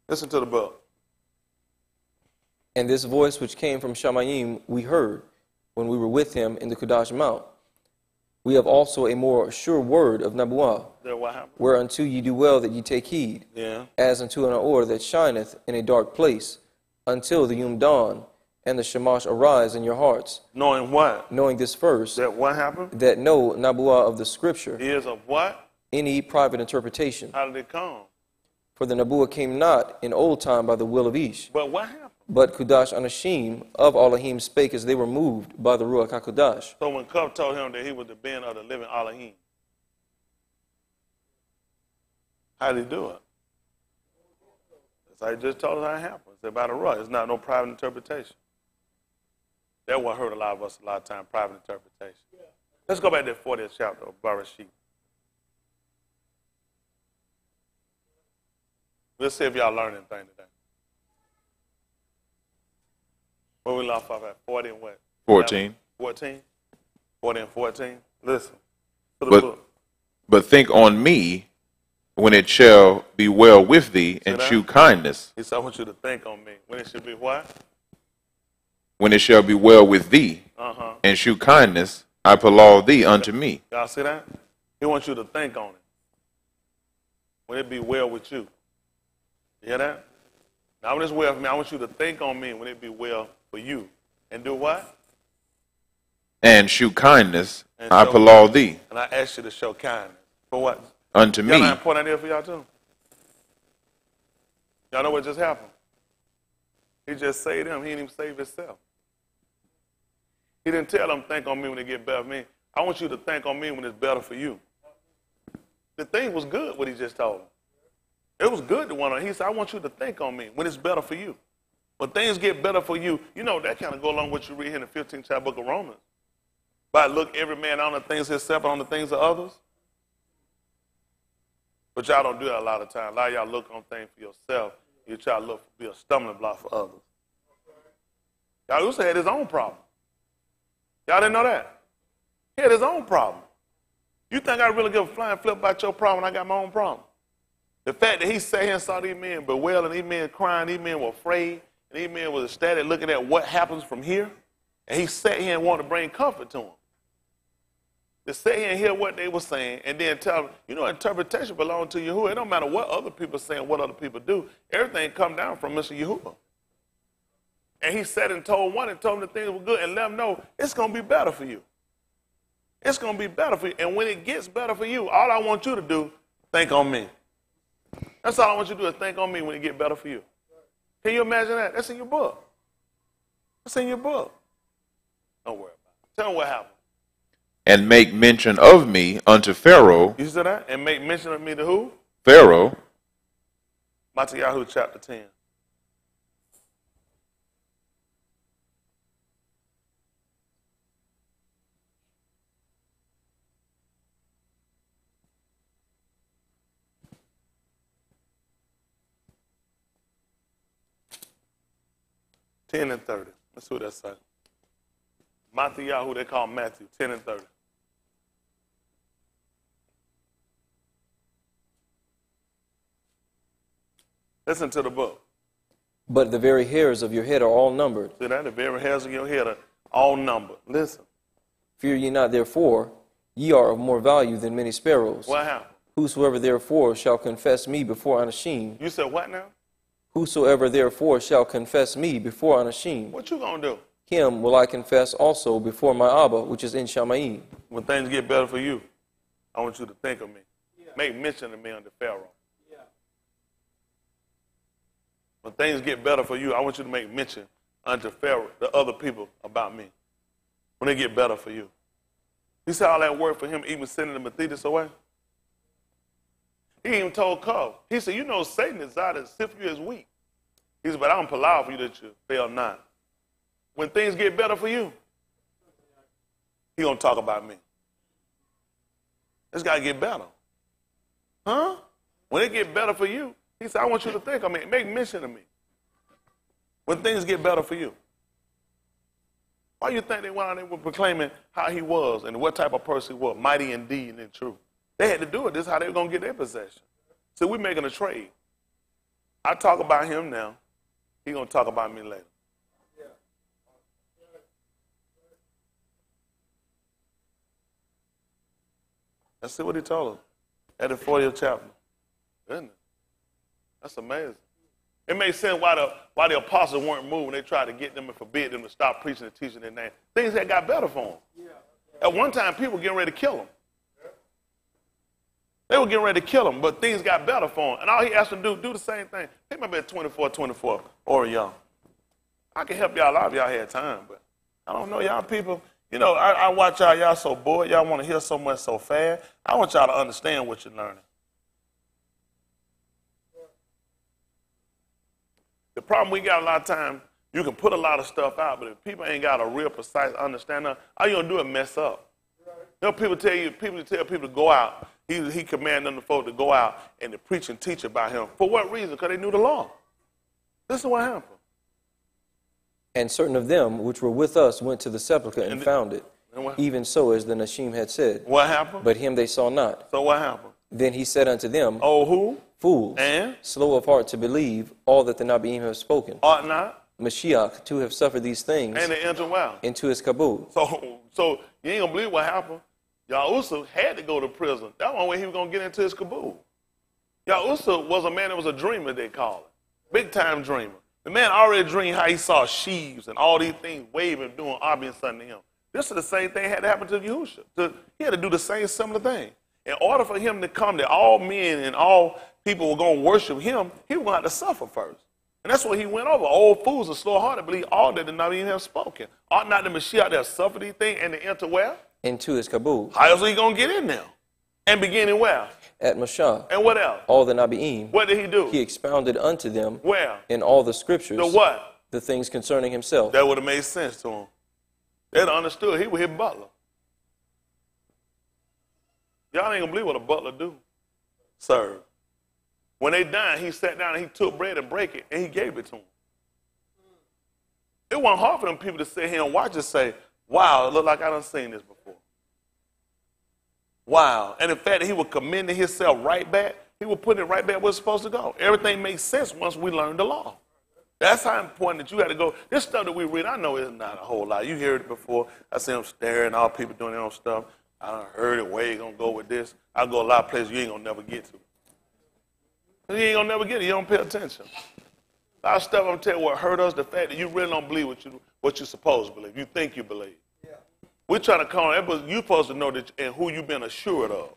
Listen to the book. And this voice which came from Shamayim we heard when we were with him in the Kadesh Mount. We have also a more sure word of Nabuah, There, what happened? whereunto ye do well that ye take heed, Yeah. as unto an order that shineth in a dark place, until the dawn and the Shamash arise in your hearts, Knowing what? knowing this first, That what happened? that no Nabuah of the Scripture, Is of what? any private interpretation. How did it come? For the Nabuah came not in old time by the will of Ish, But what happened? but Kudash Anashim of Elohim spake as they were moved by the Ruach HaKodash. So when Cup told him that he was the Ben of the living Elohim, how did he do it? That's how he just told us how it happened. It's about a rush. It's not no private interpretation. That's what hurt a lot of us a lot of time, private interpretation. Let's go back to the 40th chapter of Bereshit. We'll see if y'all learn anything today. Where we left off at 40 and what? 14. 14? 40 and 14? Listen. To the book. But think on me when it shall be well with thee, and that? shew kindness. He said, I want you to think on me. When it should be what? When it shall be well with thee, and shew kindness, I prolong thee unto me. Y'all see that? He wants you to think on it. When it be well with you. You hear that? Now when it's well for me, I want you to think on me when it be well for you. And do what? And shew kindness, And I show- prolong thee And I ask you to show kindness. For what? unto Y'all know me. how important that is for y'all too? Y'all know what just happened? He just saved him. He didn't even save himself. He didn't tell them, think on me when it get better for me. I want you to think on me when it's better for you. The thing was good, what he just told him. It was good to want to. He said, I want you to think on me when it's better for you. When things get better for you, you know, that kind of go along with what you read here in the 15th chapter book of Romans. But look every man on the things himself and on the things of others. But y'all don't do that a lot of times. A lot of y'all look on things for yourself. You try to look be a stumbling block for others. Y'all used to have his own problem. Y'all didn't know that? He had his own problem. You think I really give a flying flip about your problem when I got my own problem? The fact that he sat here and saw these men bewailing, these men crying, these men were afraid, and these men was ecstatic looking at what happens from here, and he sat here and wanted to bring comfort to them. To sit here and hear what they were saying, and then tell them, you know, interpretation belongs to Yahuwah. It don't matter what other people say and what other people do. Everything come down from Mr. Yahuwah. And he sat and told one and told him the things were good and let them know it's going to be better for you. It's going to be better for you. And when it gets better for you, all I want you to do, think on me. That's all I want you to do is think on me when it gets better for you. Can you imagine that? That's in your book. That's in your book. Don't worry about it. Tell them what happened. And make mention of me unto Pharaoh. You see that? And make mention of me to who? Pharaoh, Matthew chapter 10. Ten and 30. Let's see what that says. Matthew, who they call Matthew, 10 and 30. Listen to the book. But the very hairs of your head are all numbered. See that? The very hairs of your head are all numbered. Listen. Fear ye not, therefore, ye are of more value than many sparrows. What happened? Whosoever therefore shall confess me before Anashim, You said what now? whosoever therefore shall confess me before Anashim, What you going to do? him will I confess also before my Abba, which is in Shamayim. When things get better for you, I want you to think of me. Make mention of me under Pharaoh. When things get better for you, I want you to make mention unto Pharaoh, the other people, about me. When they get better for you. You see all that work for him even sending the Methodist away? He even told Cub, he said, you know Satan is out to sift you as wheat. He said, but I don't allow for you that you fail not. When things get better for you, he gonna talk about me. It's gotta get better. Huh? When it get better for you, he said, I want you to think of me, make mention of me. When things get better for you. Why do you think they went out there were proclaiming how he was and what type of person he was, mighty in deed and in truth? They had to do it. This is how they were going to get their possession. So we're making a trade. I talk about him now. He's going to talk about me later. Let's see what he told us at the 40th chapter. Isn't it? That's amazing. It makes sense why the apostles weren't moved when they tried to get them and forbid them to stop preaching and teaching their name. Things had got better for them. At one time, people were getting ready to kill them. They were getting ready to kill him, but things got better for him. And all he asked them to do the same thing. Pick me up at 24, or young. I can help y'all out if y'all had time, but I don't know y'all people. You know, I watch y'all so bored. Y'all want to hear so much so fast. I want y'all to understand what you're learning. The problem we got a lot of time, you can put a lot of stuff out, but if people ain't got a real precise understanding, all you're going to do is mess up. You know, people tell people to go out. He commanded them, the folk, to go out and to preach and teach about him. For what reason? Because they knew the law. This is what happened. And certain of them which were with us went to the sepulchre and found it, even so as the Nashim had said. What happened? But him they saw not. So what happened? Then he said unto them, Oh, who? Fools, and slow of heart to believe all that the Nabiim have spoken. Ought not? Mashiach to have suffered these things And to enter well. into his kabul. So you ain't going to believe what happened. Yahushua had to go to prison. That's the only way he was going to get into his kabul. Yahushua was a man that was a dreamer, they call it. Big time dreamer. The man already dreamed how he saw sheaves and all these things waving, doing obvious something to him. This is the same thing had to happen to Yahushua. He had to do the same similar thing. In order for him to come that all men and all people were going to worship him, he was going to have to suffer first. And that's what he went over. Old fools and slow-hearted believe all that the Nabiim have spoken. Ought not the Mashiach to have suffered these things and to enter where? Into his kabul. How else are he going to get in there? And beginning where? At Mashah. And what else? All the Nabiim. What did he do? He expounded unto them. Where? In all the scriptures. The what? The things concerning himself. That would have made sense to him. They'd understood he was his butler. Y'all ain't gonna believe what a butler do. Serve. When they dined, he sat down and he took bread and break it and he gave it to them. It wasn't hard for them people to sit here and watch and say, wow, it looked like I done seen this before. Wow. And in fact, he was commending himself right back. He was putting it right back where it's supposed to go. Everything makes sense once we learn the law. That's how important that you got to go. This stuff that we read, I know it's not a whole lot. You heard it before. I see them staring, all people doing their own stuff. I done heard it, where you going to go with this. I go a lot of places you ain't going to never get to. You ain't going to never get it. You don't pay attention. A lot of stuff I'm going to tell you what hurt us, the fact that you really don't believe what you're supposed to believe. You think you believe. Yeah. We're trying to call it, but you're supposed to know that and who you've been assured of.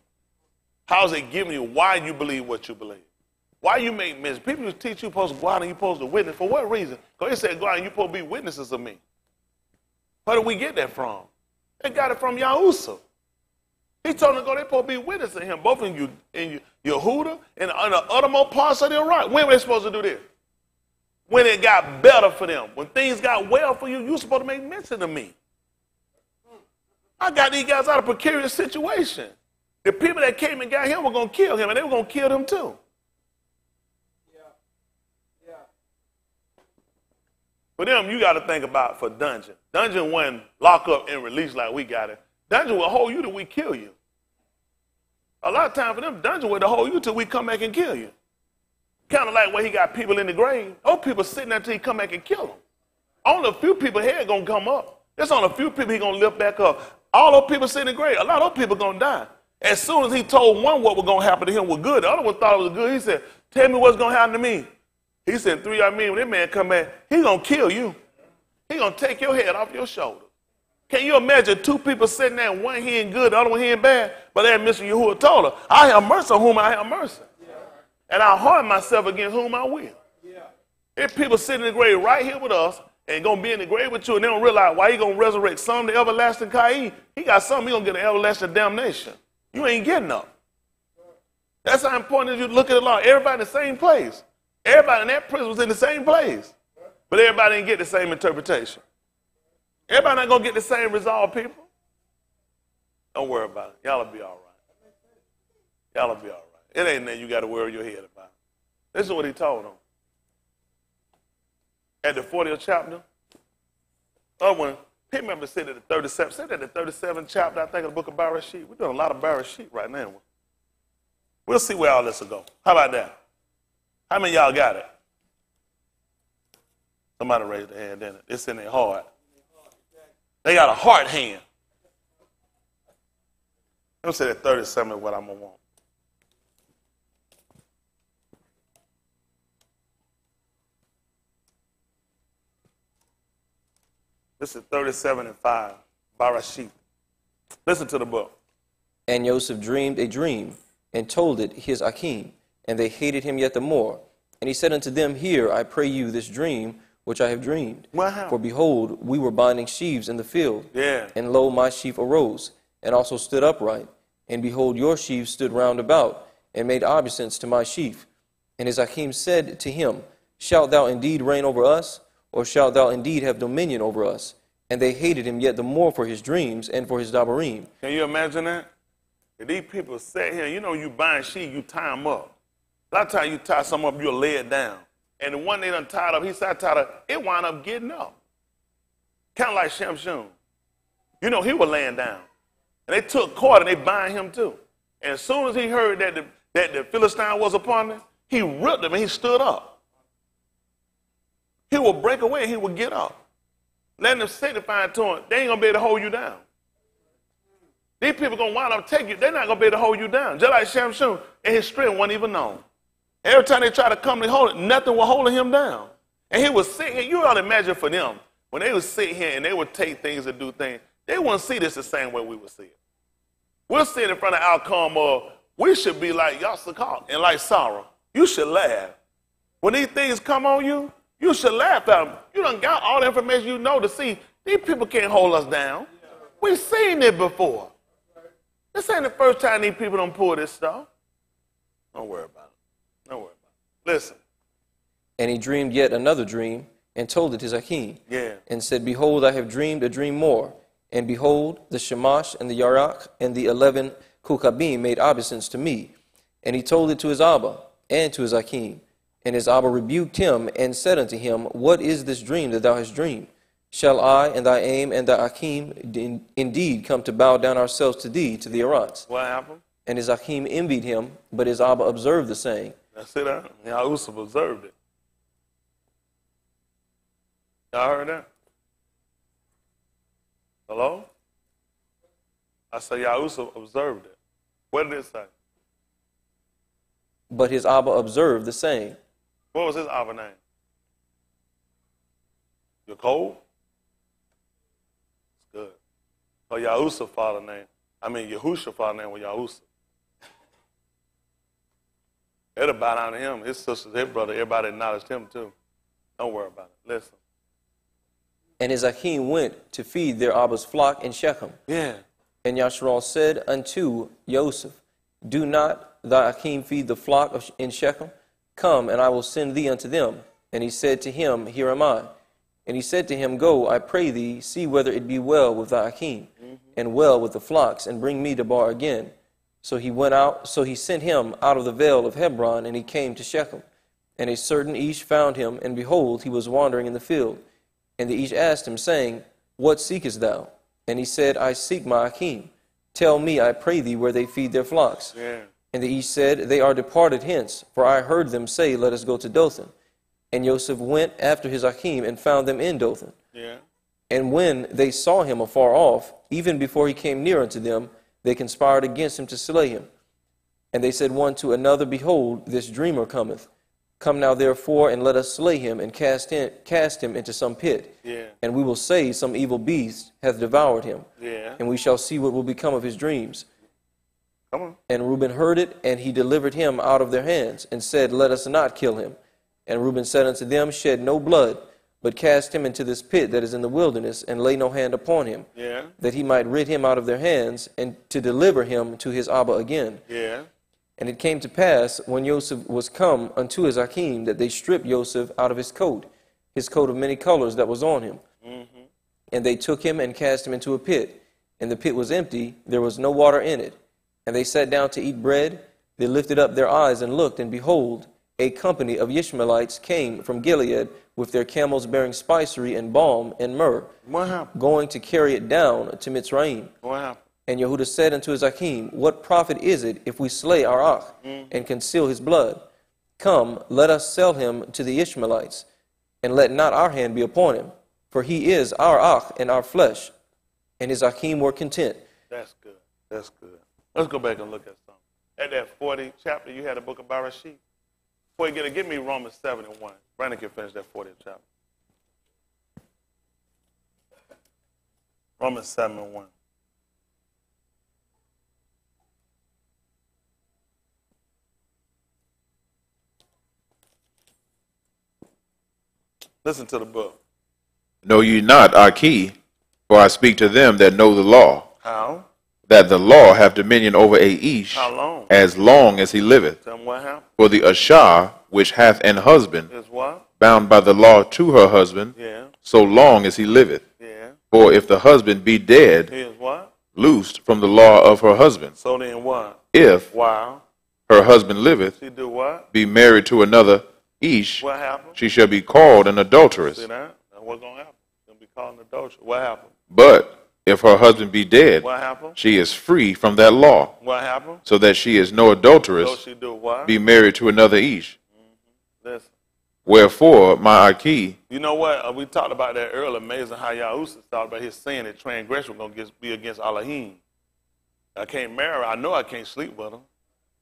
How's it giving you why you believe what you believe? Why you make mistakes? People just teach you supposed to go out and you're supposed to witness. For what reason? Because they said go out and you're supposed to be witnesses of me. Where did we get that from? They got it from Yahushua. He told them to go, they're supposed to be witnessing him, both in Yehuda and on the uttermost parts of their right. When were they supposed to do this? When it got better for them. When things got well for you, you're supposed to make mention of me. I got these guys out of a precarious situation. The people that came and got him were going to kill him, and they were going to kill them too. For them, you got to think about for dungeon. Dungeon wasn't lock up and release like we got it. Dungeon will hold you till we kill you. A lot of time for them, dungeon will hold you till we come back and kill you. Kind of like where he got people in the grave. Those people sitting there till he come back and kill them. Only a few people here going to come up. There's only a few people he going to lift back up. All those people sitting in the grave, a lot of those people going to die. As soon as he told one what was going to happen to him was good, the other one thought it was good. He said, tell me what's going to happen to me. He said, 3 I mean, when that man come back, he going to kill you. He going to take your head off your shoulder. Can you imagine 2 people sitting there, one hearing good, the other one hearing bad? But then Mr. Yahuwah told her, I have mercy on whom I have mercy. And I harm myself against whom I will. If people sitting in the grave right here with us and going to be in the grave with you and they don't realize why he going to resurrect some the everlasting Cain, he got something he going to get an everlasting damnation. You ain't getting up. That's how important it is you look at the law. Everybody in the same place. Everybody in that prison was in the same place. But everybody didn't get the same interpretation. Everybody not going to get the same result, people. Don't worry about it. Y'all will be all right. Y'all will be all right. It ain't that you got to worry your head about. This is what he told them. At the 40th chapter, when people remember said at the 37th, said at the 37th chapter, I think, of the book of Bereshit. We're doing a lot of Bereshit right now. We'll see where all this will go. How about that? How many of y'all got it? Somebody raised their hand, didn't it? It's in their heart. They got a heart hand. Let me say that 37 is what I'm going to want. This is 37:5, Bereshit. Listen to the book. And Joseph dreamed a dream, and told it his Akim, and they hated him yet the more. And he said unto them, Hear, I pray you, this dream which I have dreamed. Wow. For behold, we were binding sheaves in the field. Yeah. And lo, my sheaf arose, and also stood upright. And behold, your sheaves stood round about, and made obeisance to my sheaf. And his Akim said to him, Shalt thou indeed reign over us, or shalt thou indeed have dominion over us? And they hated him yet the more for his dreams and for his dabarim. Can you imagine that? If these people sat here, you know, you bind sheep, you tie them up. A lot of times you tie some up, you'll lay it down. And the one they done tied up, he said tied up, it wound up getting up. Kind of like Shimshon. You know, he was laying down. And they took cord and they bind him too. And as soon as he heard that the Philistine was upon him, he ripped him and he stood up. He would break away and he would get up. Letting them signify to him, they ain't going to be able to hold you down. These people going to wind up taking you. They're not going to be able to hold you down. Just like Shimshon, and his strength wasn't even known. Every time they try to come to hold it, nothing was holding him down. And he was sitting here. You ought to imagine for them, when they would sit here and they would take things and do things, they wouldn't see this the same way we would see it. We'll sit in front of the outcome of, we should be like Yasakal and like Sarah. You should laugh. When these things come on you, you should laugh at them. You done got all the information you know to see. These people can't hold us down. We've seen it before. This ain't the first time these people don't pull this stuff. Don't worry about it. Don't worry about it. Listen. And he dreamed yet another dream, and told it his Akim. Yeah. And said, Behold, I have dreamed a dream more. And behold, the Shamash and the Yarak and the 11 Kukabim made obeisance to me. And he told it to his Abba and to his Akim. And his Abba rebuked him and said unto him, What is this dream that thou hast dreamed? Shall I and thy aim and thy Akim indeed come to bow down ourselves to thee, to the Arats? What happened? And his Akim envied him, but his Abba observed the saying. That's it, huh? Yahusuf observed it. Y'all heard that? Hello? I said Yahusuf observed it. What did it say? But his Abba observed the saying. What was his Abba name? Yaakov? It's good. So Yahusuf's father name, Yahusha's father name was Yahusuf. It'll bow down to him. His sisters, his brother, everybody acknowledged him too. Don't worry about it. Listen. And his Akim went to feed their Abba's flock in Shechem. Yeah. And Yashral said unto Joseph, Do not thy Akim feed the flock in Shechem? Come, and I will send thee unto them. And he said to him, Here am I. And he said to him, Go, I pray thee, see whether it be well with thy Akim, and well with the flocks, and bring me Debar again. So he went out. So he sent him out of the vale of Hebron, and he came to Shechem. And a certain Ish found him, and behold, he was wandering in the field. And the Ish asked him, saying, What seekest thou? And he said, I seek my Akim. Tell me, I pray thee, where they feed their flocks. Yeah. And the Ish said, They are departed hence, for I heard them say, Let us go to Dothan. And Joseph went after his Akim, and found them in Dothan. Yeah. And when they saw him afar off, even before he came near unto them, they conspired against him to slay him. And they said one to another, Behold, this dreamer cometh. Come now therefore, and let us slay him, and cast him into some pit. Yeah. And we will say, Some evil beast hath devoured him. Yeah. And we shall see what will become of his dreams. Come on. And Reuben heard it, and he delivered him out of their hands, and said, Let us not kill him. And Reuben said unto them, Shed no blood, but cast him into this pit that is in the wilderness, and lay no hand upon him, Yeah. that he might rid him out of their hands, and to deliver him to his Abba again. Yeah. And it came to pass, when Joseph was come unto his Akim, that they stripped Joseph out of his coat of many colors that was on him. And they took him and cast him into a pit. And the pit was empty, there was no water in it. And they sat down to eat bread. They lifted up their eyes and looked, and behold, a company of Ishmaelites came from Gilead with their camels bearing spicery and balm and myrrh, What happened? going to carry it down to Mitzrayim. What happened? And Yehuda said unto his Akim, What profit is it if we slay our Ach and conceal his blood? Come, let us sell him to the Ishmaelites, and let not our hand be upon him, for he is our Ach and our flesh. And his Akim were content. That's good. That's good. Let's go back and look at something. At that 40th chapter, you had the book of Bereshit. Before you get it, give me Romans 7:1. Brandon can finish that 40th chapter. Romans 7:1. Listen to the book. Know ye not, Aki, for I speak to them that know the law, How? that the law have dominion over a ish, How long? as long as he liveth. Tell them what happened. For the Ashah, which hath an husband, Is what? bound by the law to her husband, Yeah. so long as he liveth. Yeah. For if the husband be dead, He is what? loosed from the law of her husband. So then what? If Wow. her husband liveth, She do what? be married to another ish, What happened? she shall be called an adulteress. See that? That's what's going to happen. She's going to be called an adultery. What happened? But if her husband be dead, What happened? she is free from that law, What happened? so that she is no So adulteress, she do what? be married to another ish. Listen. Wherefore, my Aki, You know what? We talked about that earlier. Amazing how Yahushua talked about his sin that transgression was going to be against Elohim. I can't marry her. I know I can't sleep with her.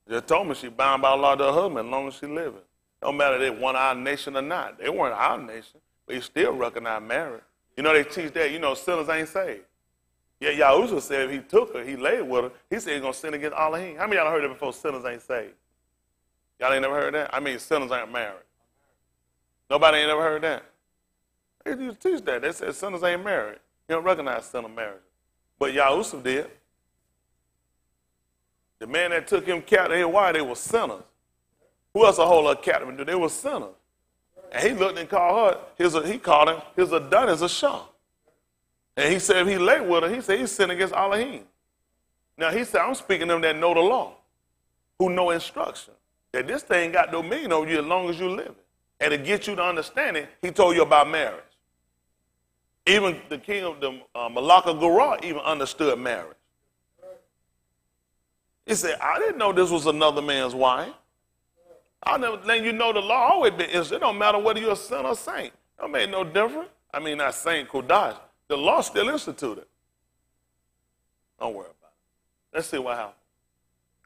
Just told me she bound by the law to her husband as long as she living. Don't matter if they want our nation or not. They weren't our nation, but you still recognize marriage. You know, they teach that, sinners ain't saved. Yeah, Yahushua said if he took her, he laid with her, he said he's going to sin against Elohim. How many of y'all heard that before? Sinners ain't saved. Y'all ain't never heard that? I mean, sinners ain't married. Nobody ain't ever heard that. They used to teach that. They said sinners ain't married. You don't recognize sinner marriage. But Yahushua did. The man that took him captive, why? They were sinners. Who else a whole lot captive and do? They were sinners. And he looked and called her, he called him his Adonis a Shah. And he said if he lay with her, he said he's sinning against Elohim. Now he said, I'm speaking to them that know the law, who know instruction, that this thing got dominion over you as long as you live it. And to get you to understand it, he told you about marriage. Even the king of the Malacca Gura even understood marriage. He said, I didn't know this was another man's wife. I never letting you know the law always been. It don't matter whether you're a sinner or saint. That made no difference. I mean, not Saint Kodash. The law still instituted. Don't worry about it. Let's see what happened.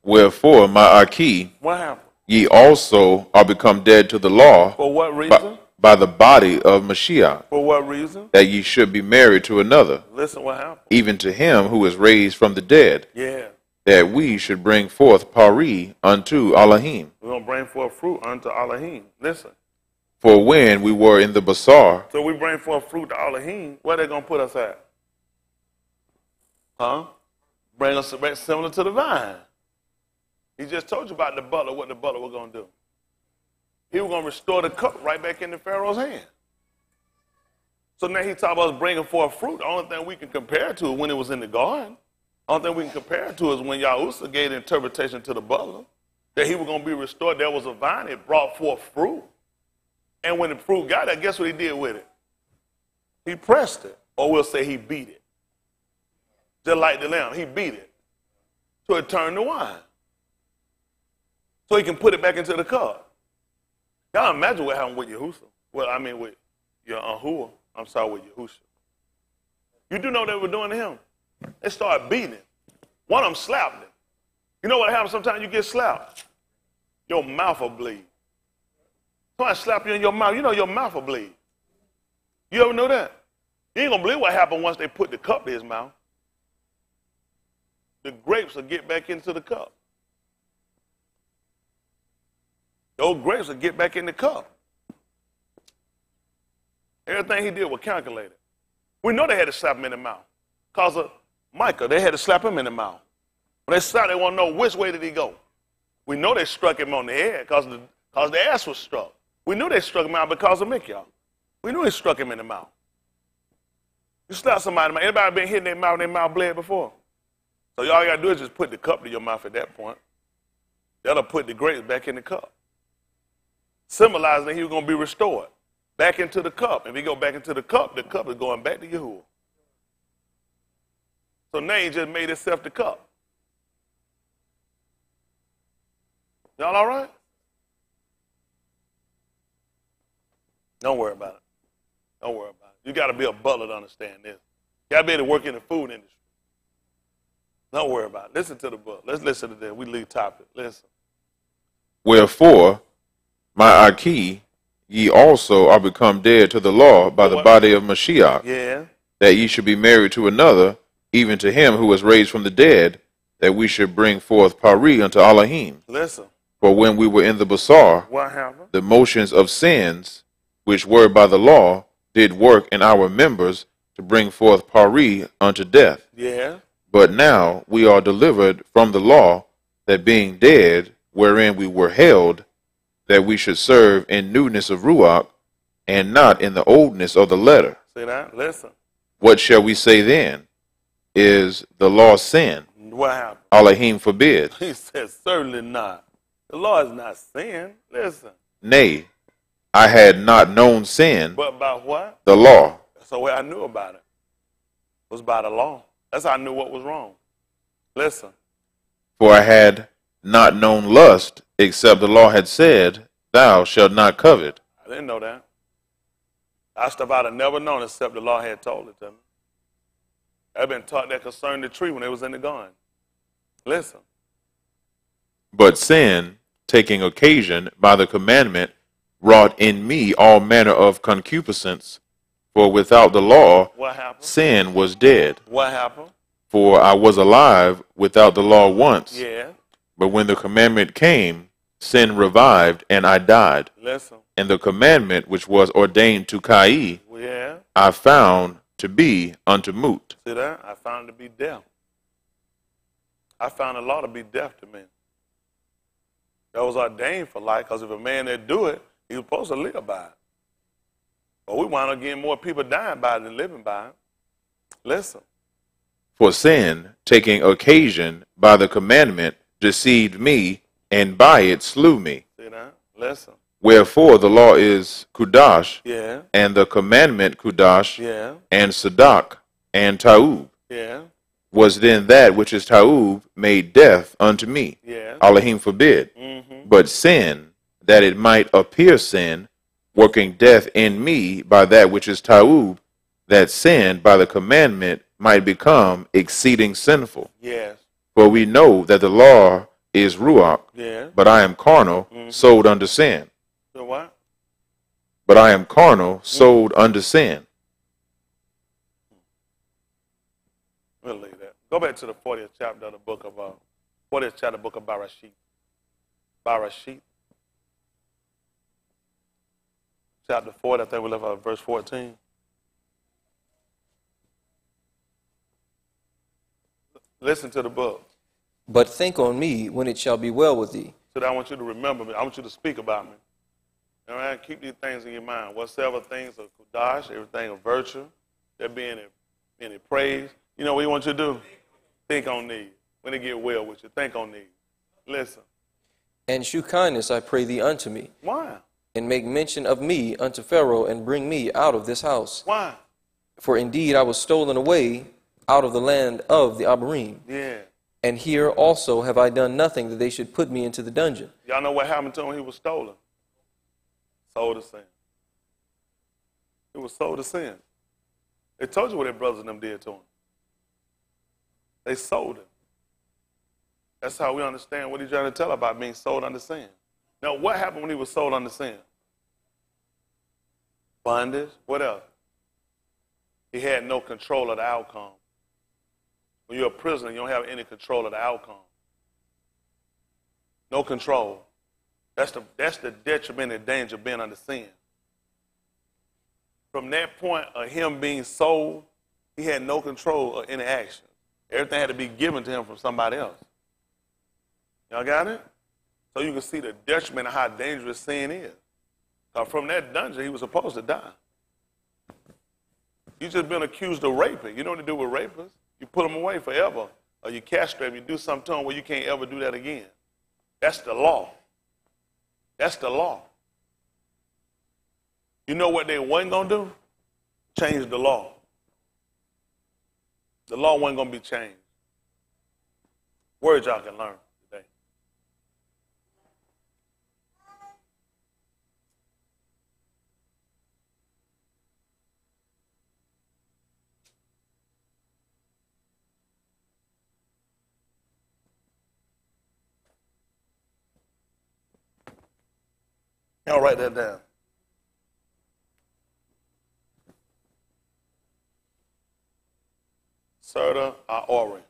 wherefore, my Aki, What happened? ye also are become dead to the law For what reason? by the body of Mashiach, For what reason? that ye should be married to another, Listen what happened. even to him who is raised from the dead, Yeah. that we should bring forth pari unto Elohim. We're going to bring forth fruit unto Elohim. Listen. For when we were in the Basar, So we bring forth fruit to Elohim, where they going to put us at? Huh? Bring us back similar to the vine. He just told you about the butler, what the butler was going to do. He was going to restore the cup right back into Pharaoh's hand. So now he talking about us bringing forth fruit. The only thing we can compare it to is when it was in the garden. The only thing we can compare it to is when Yahushua gave the interpretation to the butler that he was going to be restored. There was a vine. It brought forth fruit. And when the fruit got there, guess what he did with it? He pressed it. Or we'll say he beat it. Just like the lamb. He beat it. So it turned to wine. So he can put it back into the cup. Y'all imagine what happened with Yahushua. Well, I mean with Yahuwah. I'm sorry, with Yahushua. You do know what they were doing to him? They started beating him. One of them slapped him. You know what happens sometimes you get slapped? Your mouth will bleed. Somebody slap you in your mouth, you know your mouth will bleed. You ever know that? You ain't going to believe what happened once they put the cup to his mouth. The grapes will get back into the cup. Those grapes will get back in the cup. Everything he did was calculated. We know they had to slap him in the mouth. Because of Micah, they had to slap him in the mouth. When they slapped, they want to know which way did he go. We know they struck him on the head because the ass was struck. We knew they struck him out because of Mick, y'all. We knew they struck him in the mouth. You slap somebody in the mouth. Anybody been hitting their mouth and their mouth bled before? So all you got to do is just put the cup to your mouth at that point. That'll put the grapes back in the cup. Symbolizing that he was going to be restored back into the cup. If he go back into the cup is going back to Yahuwah. So now he just made himself the cup. Y'all all right? Don't worry about it. Don't worry about it. You got to be a butler to understand this. You got to be able to work in the food industry. Don't worry about it. Listen to the book. Let's listen to this. We leave topic. Listen. Wherefore, my Aki, ye also are become dead to the law by the body of Mashiach, Yeah. that ye should be married to another, even to him who was raised from the dead, that we should bring forth pari unto Elohim. Listen. For when we were in the Basar, What happened? the motions of sins, which were by the law, did work in our members to bring forth pari unto death. Yeah. But now we are delivered from the law, that being dead, wherein we were held, that we should serve in newness of Ruach, and not in the oldness of the letter. See that? Listen. What shall we say then? Is the law sin? What happened? Elohim forbid. He said, certainly not. The law is not sin. Listen. Nay, I had not known sin, But about what? the law. So what I knew about it was by the law. That's how I knew what was wrong. Listen. For I had not known lust, except the law had said, thou shalt not covet. I didn't know that. That stuff I'd have never known except the law had told it to me. I've been taught that concerning the tree when they was in the garden. Listen. But sin, taking occasion by the commandment, wrought in me all manner of concupiscence. For without the law, What happened? sin was dead. What happened? For I was alive without the law once. Yeah. But when the commandment came, sin revived, and I died. Listen. And the commandment which was ordained to Kai, Yeah. I found to be unto moot. See that? I found it to be death. I found the law to be death to men. That was ordained for life, because if a man that do it, he was supposed to live by it. But we wind up getting more people dying by it than living by it. Listen. For sin, taking occasion by the commandment, deceived me, and by it slew me. See that? Listen. Wherefore the law is Kudash, Yeah. and the commandment Kudash, Yeah. and Sadak, and Taub. Yeah. Was then that which is Taub made death unto me? Yeah. Elohim forbid. Mm-hmm. But sin, that it might appear sin, working death in me by that which is Taub, that sin by the commandment might become exceeding sinful. Yes. For we know that the law is Ruach, Yeah. but I am carnal, sold under sin. So what? But I am carnal, sold under sin. We'll leave that. Go back to the 40th chapter of the book of 40th chapter book of Barashit. Barashit. Chapter 40, I think we left out verse 14. Listen to the book. But think on me when it shall be well with thee. So that I want you to remember me. I want you to speak about me. All right? Keep these things in your mind. Whatsoever things of kudash, everything of virtue, there be any praise. You know what you want you to do? Think on these. When it get well with you, think on these. Listen. And shew kindness, I pray thee, unto me. Why? And make mention of me unto Pharaoh, and bring me out of this house. Why? For indeed I was stolen away out of the land of the Abarim. Yeah. And here also have I done nothing that they should put me into the dungeon. Y'all know what happened to him when he was stolen? Sold to sin. He was sold to sin. They told you what their brothers and them did to him. They sold him. That's how we understand what he's trying to tell about being sold under sin. Now, what happened when he was sold under sin? Bondage. What else? He had no control of the outcome. When you're a prisoner, you don't have any control of the outcome. No control. That's the detriment and danger of being under sin. From that point of him being sold, he had no control of any action. Everything had to be given to him from somebody else. Y'all got it? So you can see the detriment of how dangerous sin is. From that dungeon, he was supposed to die. You just been accused of raping. You know what to do with rapists? You put them away forever, or you castrate them. You do something to them where you can't ever do that again. That's the law. That's the law. You know what they wasn't going to do? Change the law. The law wasn't going to be changed. Words y'all can learn today. Y'all write that down. Certiorari.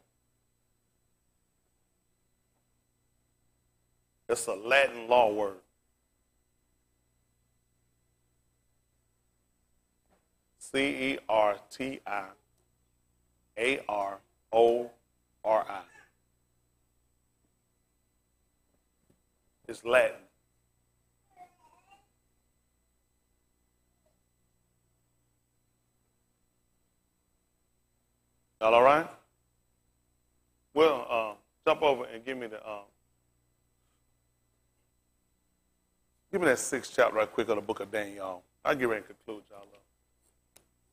It's a Latin law word. Certiorari. It's Latin. Y'all all right? Well, jump over and give me the give me that 6th chapter right quick of the book of Daniel. I'll get ready to conclude, y'all.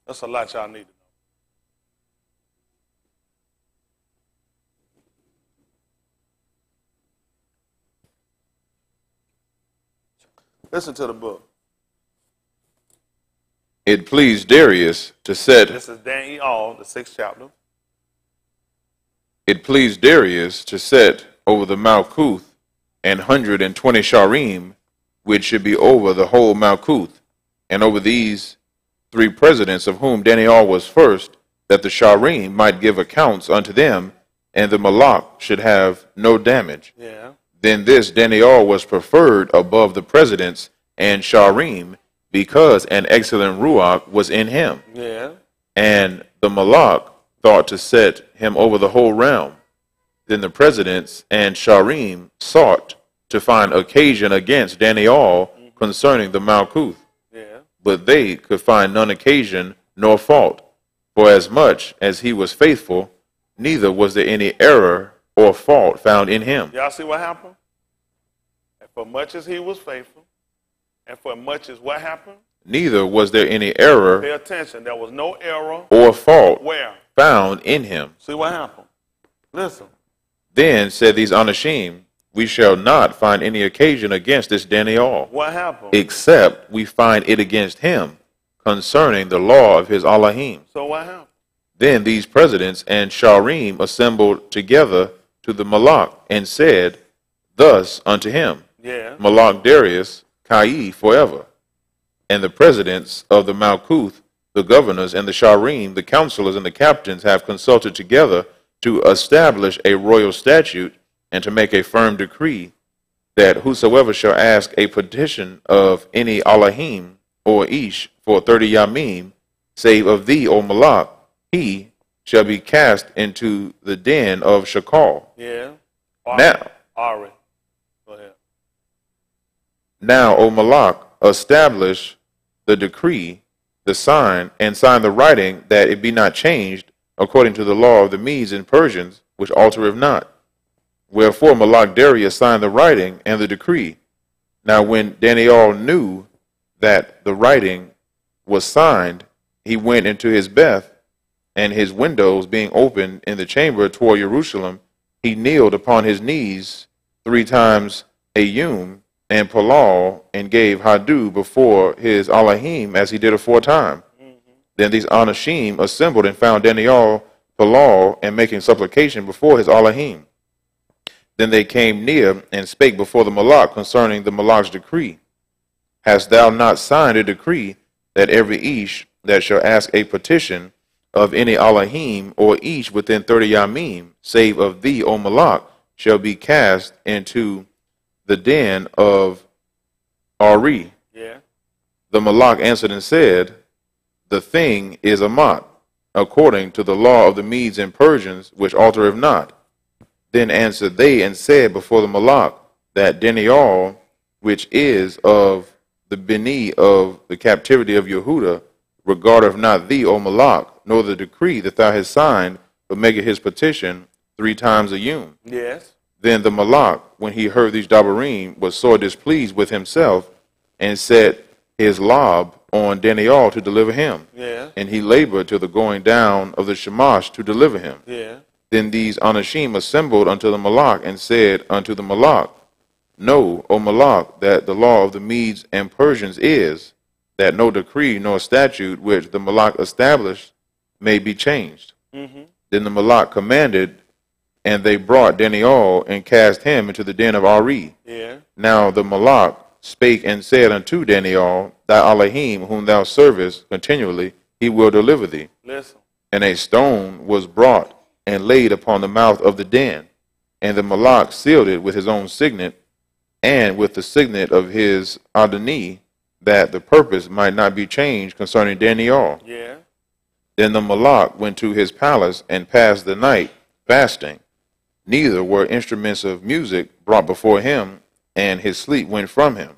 That's a lot y'all need to know. Listen to the book. It pleased Darius to set. This is Daniel, the 6th chapter. It pleased Darius to set over the Malkuth 120 sharim, which should be over the whole Malkuth, and over these 3 presidents, of whom Daniel was first, that the sharim might give accounts unto them, and the malak should have no damage. Yeah. Then this Daniel was preferred above the presidents and sharim, because an excellent ruach was in him. Yeah. And the malak thought to set him over the whole realm. Then the presidents and sharim sought to find occasion against Daniel concerning the Malkuth. Yeah. But they could find none occasion nor fault. For as much as he was faithful, neither was there any error or fault found in him. Y'all see what happened? And for much as he was faithful, and for much as what happened? Neither was there any error. Pay attention. There was no error or fault where? Found in him. See what happened? Listen. Then said these Anashim, we shall not find any occasion against this Daniel. What happened? Except we find it against him concerning the law of his Allahim. So what happened? Then these presidents and sharim assembled together to the malak and said thus unto him, Yeah. Malak Darius, Kai forever. And the presidents of the Malkuth, the governors and the sharim, the counselors and the captains have consulted together to establish a royal statute and to make a firm decree that whosoever shall ask a petition of any Allahim or Ish for 30 Yamim, save of thee, O Malak, he shall be cast into the den of Shakal. Yeah. Now, Ari. Go ahead. Now, O Malak, establish the decree, the sign, and sign the writing, that it be not changed according to the law of the Medes and Persians, which altereth not. Wherefore Malak Darius signed the writing and the decree. Now when Daniel knew that the writing was signed, he went into his beth, and his windows being opened in the chamber toward Jerusalem, he kneeled upon his knees 3 times Ayum and Palal, and gave Hadu before his Allahim as he did aforetime. Then these Anashim assembled and found Daniel, Palal, and making supplication before his Allahim. Then they came near and spake before the Malak concerning the Malak's decree. Hast thou not signed a decree that every Ish that shall ask a petition of any Allahim or Ish within 30 Yamim, save of thee, O Malak, shall be cast into the den of Ari? Yeah. The Malak answered and said, the thing is Amat, according to the law of the Medes and Persians, which altereth not. Then answered they and said before the Malak, that Daniel, which is of the Beni of the captivity of Yehuda, regardeth not thee, O Malak, nor the decree that thou hast signed, but maketh his petition 3 times a yom. Yes. Then the Malak, when he heard these dabarim, was sore displeased with himself, and set his lob on Daniel to deliver him. Yeah. And he labored till the going down of the Shamash to deliver him. Yeah. Then these Anashim assembled unto the Malak, and said unto the Malak, Know, O Malak, that the law of the Medes and Persians is, that no decree nor statute which the Malak established may be changed. Mm-hmm. Then the Malak commanded, and they brought Daniel and cast him into the den of Ari. Yeah. Now the Malak spake and said unto Daniel, Thy Elohim, whom thou servest continually, he will deliver thee. Listen. And a stone was brought and laid upon the mouth of the den, and the Malak sealed it with his own signet, and with the signet of his Adoni, that the purpose might not be changed concerning Daniel. Yeah. Then the Malak went to his palace and passed the night fasting. Neither were instruments of music brought before him, and his sleep went from him.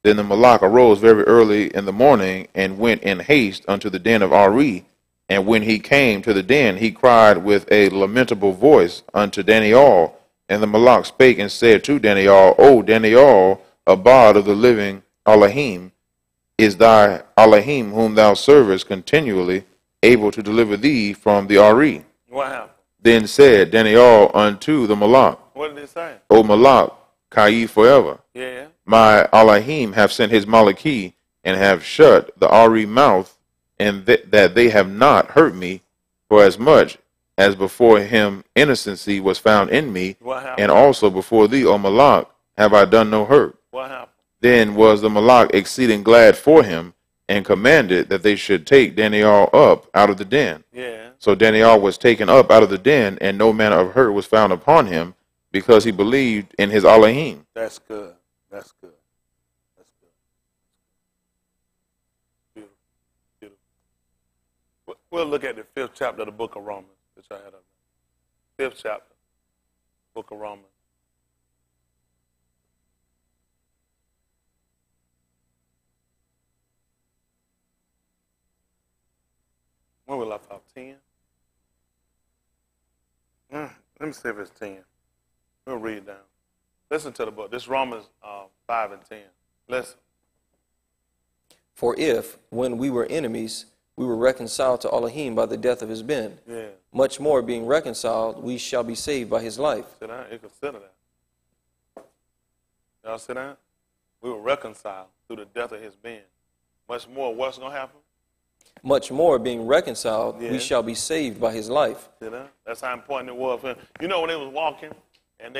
Then the Malak arose very early in the morning, and went in haste unto the den of Ari. And when he came to the den, he cried with a lamentable voice unto Daniel. And the Malak spake and said to Daniel, O Daniel, abode of the living Elohim, is thy Elohim, whom thou servest continually, able to deliver thee from the Ari? What happened? Then said Daniel unto the Malak, What did it say? O Malak, Kai forever. Yeah. My Elohim have sent his Malaki, and have shut the Ari mouth, and that they have not hurt me, for as much as before him innocency was found in me, What happened? and also before thee, O Malak, have I done no hurt. What happened? Then was the Malak exceeding glad for him, and commanded that they should take Daniel up out of the den. Yeah. So Daniel was taken up out of the den, and no manner of hurt was found upon him, because he believed in his Elohim. That's good. That's good. That's good. Beautiful. Beautiful. We'll look at the 5th chapter of the book of Romans, which I had up there. 5th chapter, book of Romans. When we left off, 10? Let me see if it's 10. We'll read it down. Listen to the book. This is Romans 5 and 10. Listen. For if, when we were enemies, we were reconciled to Elohim by the death of his Ben, Yeah. much more being reconciled, we shall be saved by his life. Sit down. You consider that. Y'all sit down? We were reconciled through the death of his Ben. Much more, what's going to happen? Much more being reconciled, we Yeah. shall be saved by his life. Sit down. That's how important it was for him. You know, when they was walking, and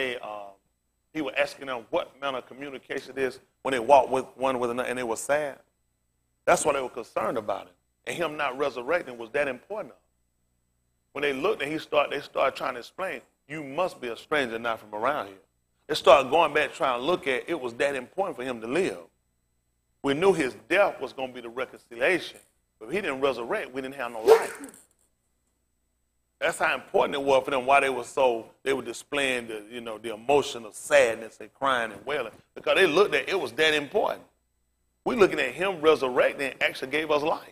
he was asking them what manner of communication it is when they walked with one with another, and they were sad. That's why they were concerned about it. And him not resurrecting was that important. When they looked and they started trying to explain, you must be a stranger not from around here. They started going back trying to look at it was that important for him to live. We knew his death was going to be the reconciliation. But if he didn't resurrect, we didn't have no life. That's how important it was for them, why they were displaying the emotion of sadness and crying and wailing. Because they looked at it was that important. We're looking at him resurrecting actually gave us life.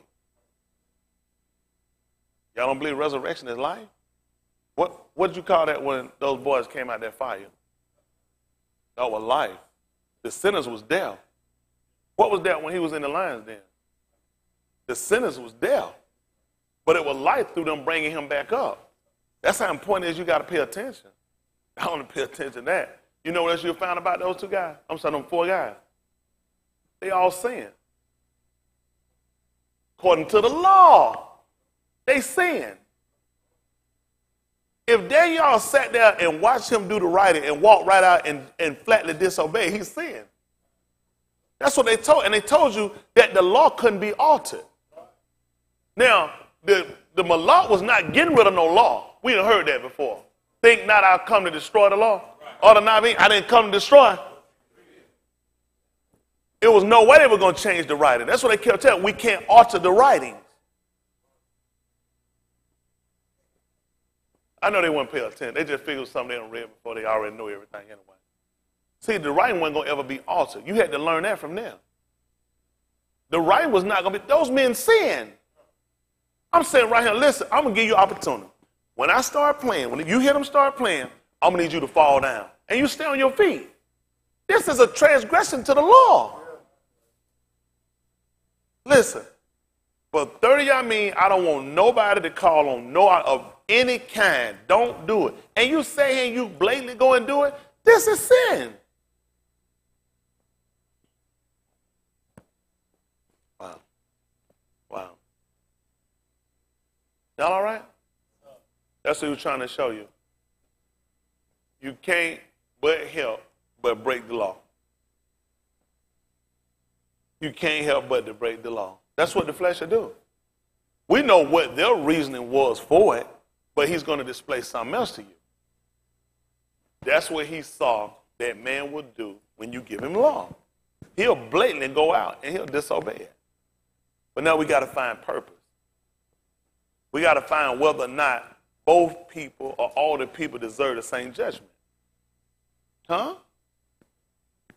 Y'all don't believe resurrection is life? What did you call that when those boys came out that fire? That was life. The sinners was death. What was that when he was in the lion's den? The sinners was death. But it was life through them bringing him back up. That's how important it is you got to pay attention. I want to pay attention to that. You know what else you found about those 2 guys? I'm sorry, them 4 guys. They all sinned. According to the law, they sinned. If Daniel sat there and watched him do the writing and walk right out and flatly disobey, he sinned. That's what they told. And they told you that the law couldn't be altered. Now, the Malak was not getting rid of no law. We done heard that before. Think not I'll come to destroy the law. Or the Navi, I didn't come to destroy. It was no way they were going to change the writing. That's what they kept telling. We can't alter the writings. I know they wouldn't pay attention. They just figured something they done read before they already knew everything anyway. See, the writing wasn't going to ever be altered. You had to learn that from them. The writing was not going to be, those men sinned. I'm saying right here, listen, I'm going to give you opportunity. When I start playing, when you hear them start playing, I'm going to need you to fall down. And you stay on your feet. This is a transgression to the law. Listen, for 30 I mean, I don't want nobody to call on no of any kind. Don't do it. And you say here and you blatantly go and do it, this is sin. Wow. Wow. Y'all all right? That's what he was trying to show you. You can't but help but break the law. You can't help but to break the law. That's what the flesh will do. We know what their reasoning was for it, but he's going to display something else to you. That's what he saw that man would do when you give him law. He'll blatantly go out and he'll disobey it. But now we got to find purpose. We got to find whether or not both people or all the people deserve the same judgment. Huh?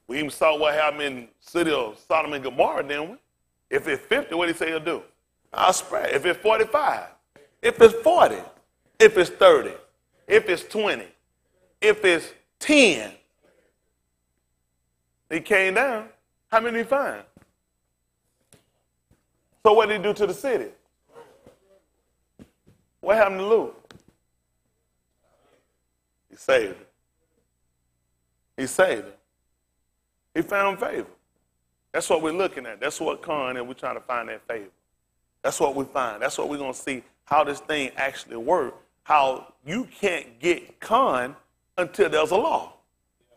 We even saw what happened in the city of Sodom and Gomorrah, didn't we? If it's 50, what did he say he'll do? I'll spread. If it's 45, if it's 40, if it's 30, if it's 20, if it's 10, he came down. How many did he find? So what did he do to the city? What happened to Luke? He saved him. He saved him. He found favor. That's what we're looking at. That's what Con, and we're trying to find that favor. That's what we find. That's what we're going to see how this thing actually works, how you can't get Con until there's a law.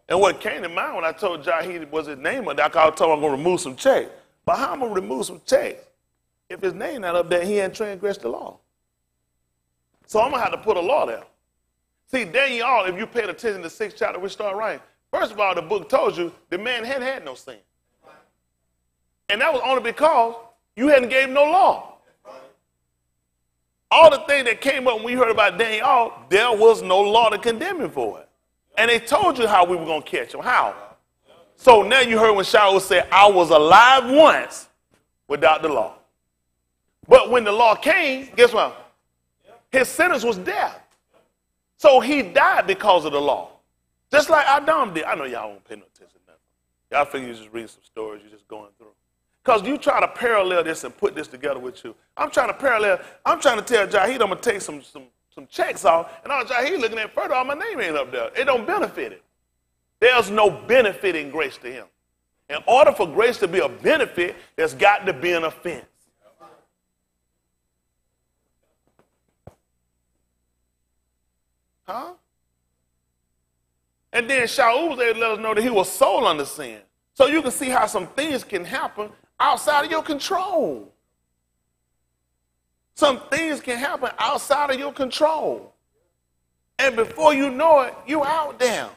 And what came to mind when I told Jahid was his name, I told him I'm going to remove some checks. But how am I going to remove some checks if his name not up there, he hadn't transgressed the law? So I'm going to have to put a law there. See, Daniel, if you paid attention to the 6th chapter, we start writing. First of all, the book told you the man hadn't had no sin. And that was only because you hadn't gave him no law. All the things that came up when we heard about Daniel, there was no law to condemn him for it. And they told you how we were going to catch him. How? So now you heard when Shaul said, I was alive once without the law. But when the law came, guess what? His sentence was death. So he died because of the law. Just like Adam did. I know y'all won't pay no attention to that. Y'all figure you just reading some stories, you're just going through. Because you try to parallel this and put this together with you. I'm trying to tell Jahid I'm going to take some checks off, and all Jahid looking at further, all my name ain't up there. It don't benefit him. There's no benefit in grace to him. In order for grace to be a benefit, there's got to be an offense. Huh? And then Shaul was able to let us know that he was sold under sin. So you can see how some things can happen outside of your control. Some things can happen outside of your control. And before you know it, you're out there.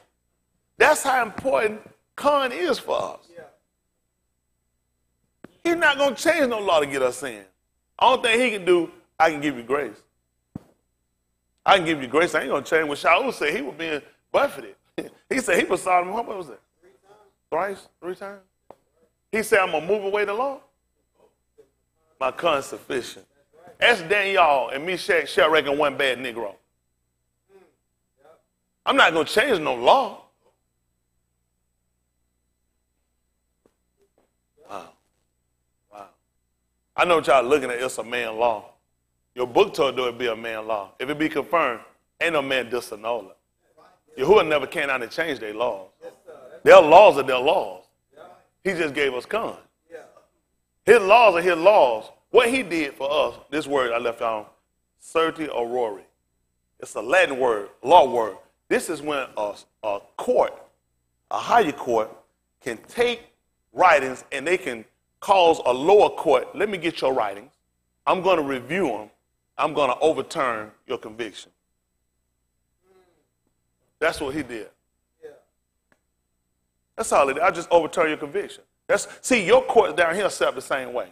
That's how important Con is for us. He's not going to change no law to get us in. Only thing he can do, I can give you grace. I can give you grace. I ain't going to change what Shaul said. He was being buffeted. He said he was Sodom. What was it? 3 times? He said, I'm going to move away the law. My Con is sufficient. Ask Daniel and Meshach, Shadrach, and one bad Negro. I'm not going to change no law. Wow. Wow. I know what y'all looking at. It's a man law. Your book told you it be a man law. If it be confirmed, ain't no man disannul it. Yahuwah never came out and changed their laws. Their laws are their laws. He just gave us Con. His laws are his laws. What he did for us, this word I left on, Certiorari. It's a Latin word, law word. This is when a court, a higher court, can take writings and they can cause a lower court, let me get your writings. I'm going to review them. I'm going to overturn your conviction. That's what he did. That's all it is. I just overturn your conviction. See, your courts down here set up the same way.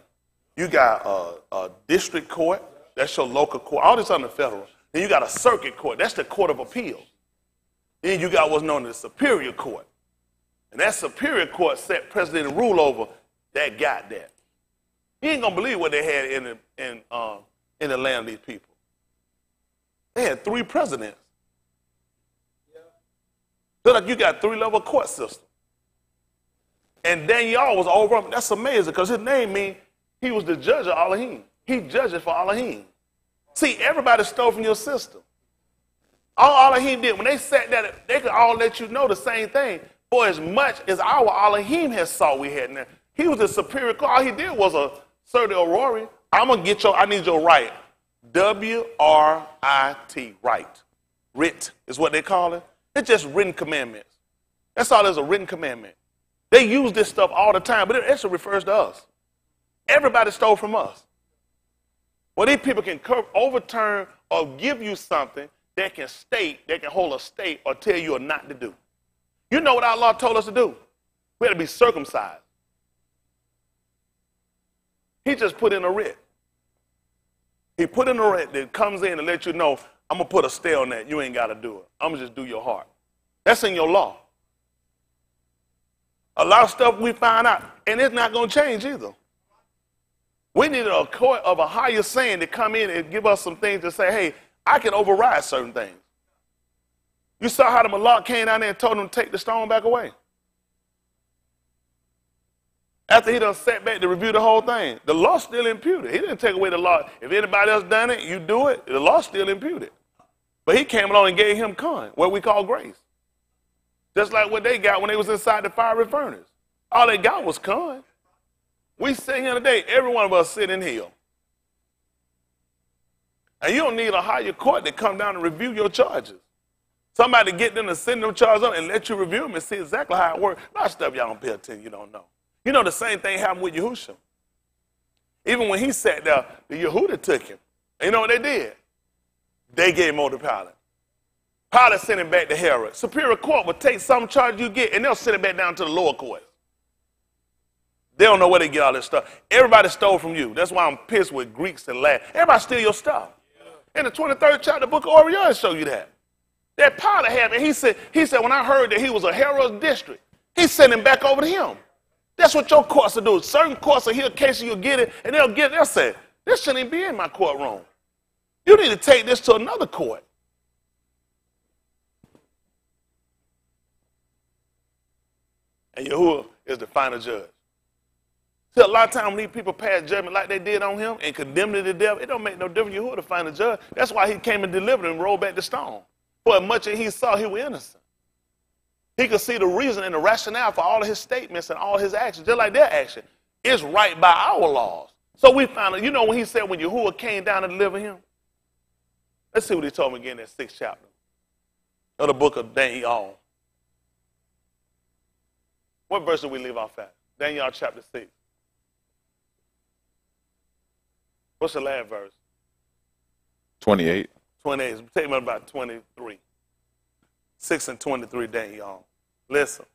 You got a district court. That's your local court. All this under federal. Then you got a circuit court. That's the court of appeals. Then you got what's known as the superior court. And that superior court set precedent and rule over that got that. You ain't gonna believe what they had in the land of these people. They had 3 presidents. So like you got 3-level court system. And Daniel was over him. That's amazing because his name means he was the judge of Elohim. He judges for Elohim. See, everybody stole from your system. All Elohim did, when they sat there, they could all let you know the same thing. For as much as our Elohim has saw we had now, he was the superior court. All he did was a certiorari. I need your right. W-R-I-T, right. Writ is what they call it. It's just written commandments. That's all there's, a written commandment. They use this stuff all the time, but it actually refers to us. Everybody stole from us. Well, these people can overturn or give you something that can hold a state or tell you or not to do. You know what our law told us to do? We had to be circumcised. He just put in a writ. He put in a writ that comes in and lets you know, I'm going to put a stay on that. You ain't got to do it. I'm going to just do your heart. That's in your law. A lot of stuff we find out, and it's not going to change either. We needed a court of a higher saying to come in and give us some things to say, hey, I can override certain things. You saw how the Malak came down there and told him to take the stone back away. After he done sat back to review the whole thing, the law still imputed. He didn't take away the law. If anybody else done it, you do it, the law still imputed. But he came along and gave him con, what we call grace. Just like what they got when they was inside the fiery furnace. All they got was con. We sit here today, every one of us sit in hell. And you don't need a higher court to come down and review your charges. Somebody get them to send them charges up and let you review them and see exactly how it works. A lot of stuff y'all don't pay attention, you don't know. You know the same thing happened with Yahushua. Even when he sat there, the Yehuda took him. And you know what they did? They gave him over to Pilate. Pilate sent him back to Herod. Superior court will take some charge you get and they'll send it back down to the lower court. They don't know where they get all this stuff. Everybody stole from you. That's why I'm pissed with Greeks and Latin. Everybody steal your stuff. In the 23rd chapter of the book of Orion show you that. That Pilate had, and he said, when I heard that he was a Herod's district, he sent him back over to him. That's what your courts will do. Certain courts will hear a case and you'll get it, and they'll say, this shouldn't even be in my courtroom. You need to take this to another court. And Yahuwah is the final judge. See, a lot of times when these people pass judgment like they did on him and condemn him to death, it don't make no difference. Yahuwah the final judge. That's why he came and delivered him and rolled back the stone. For as much as he saw, he was innocent. He could see the reason and the rationale for all of his statements and all his actions, just like their action. It's right by our laws. So we found out, you know when he said when Yahuwah came down to deliver him? Let's see what he told me again in that 6th chapter of the book of Daniel. What verse did we leave off at? Daniel chapter 6. What's the last verse? 28. 28. Take me about 23. 6 and 23, Daniel. Listen.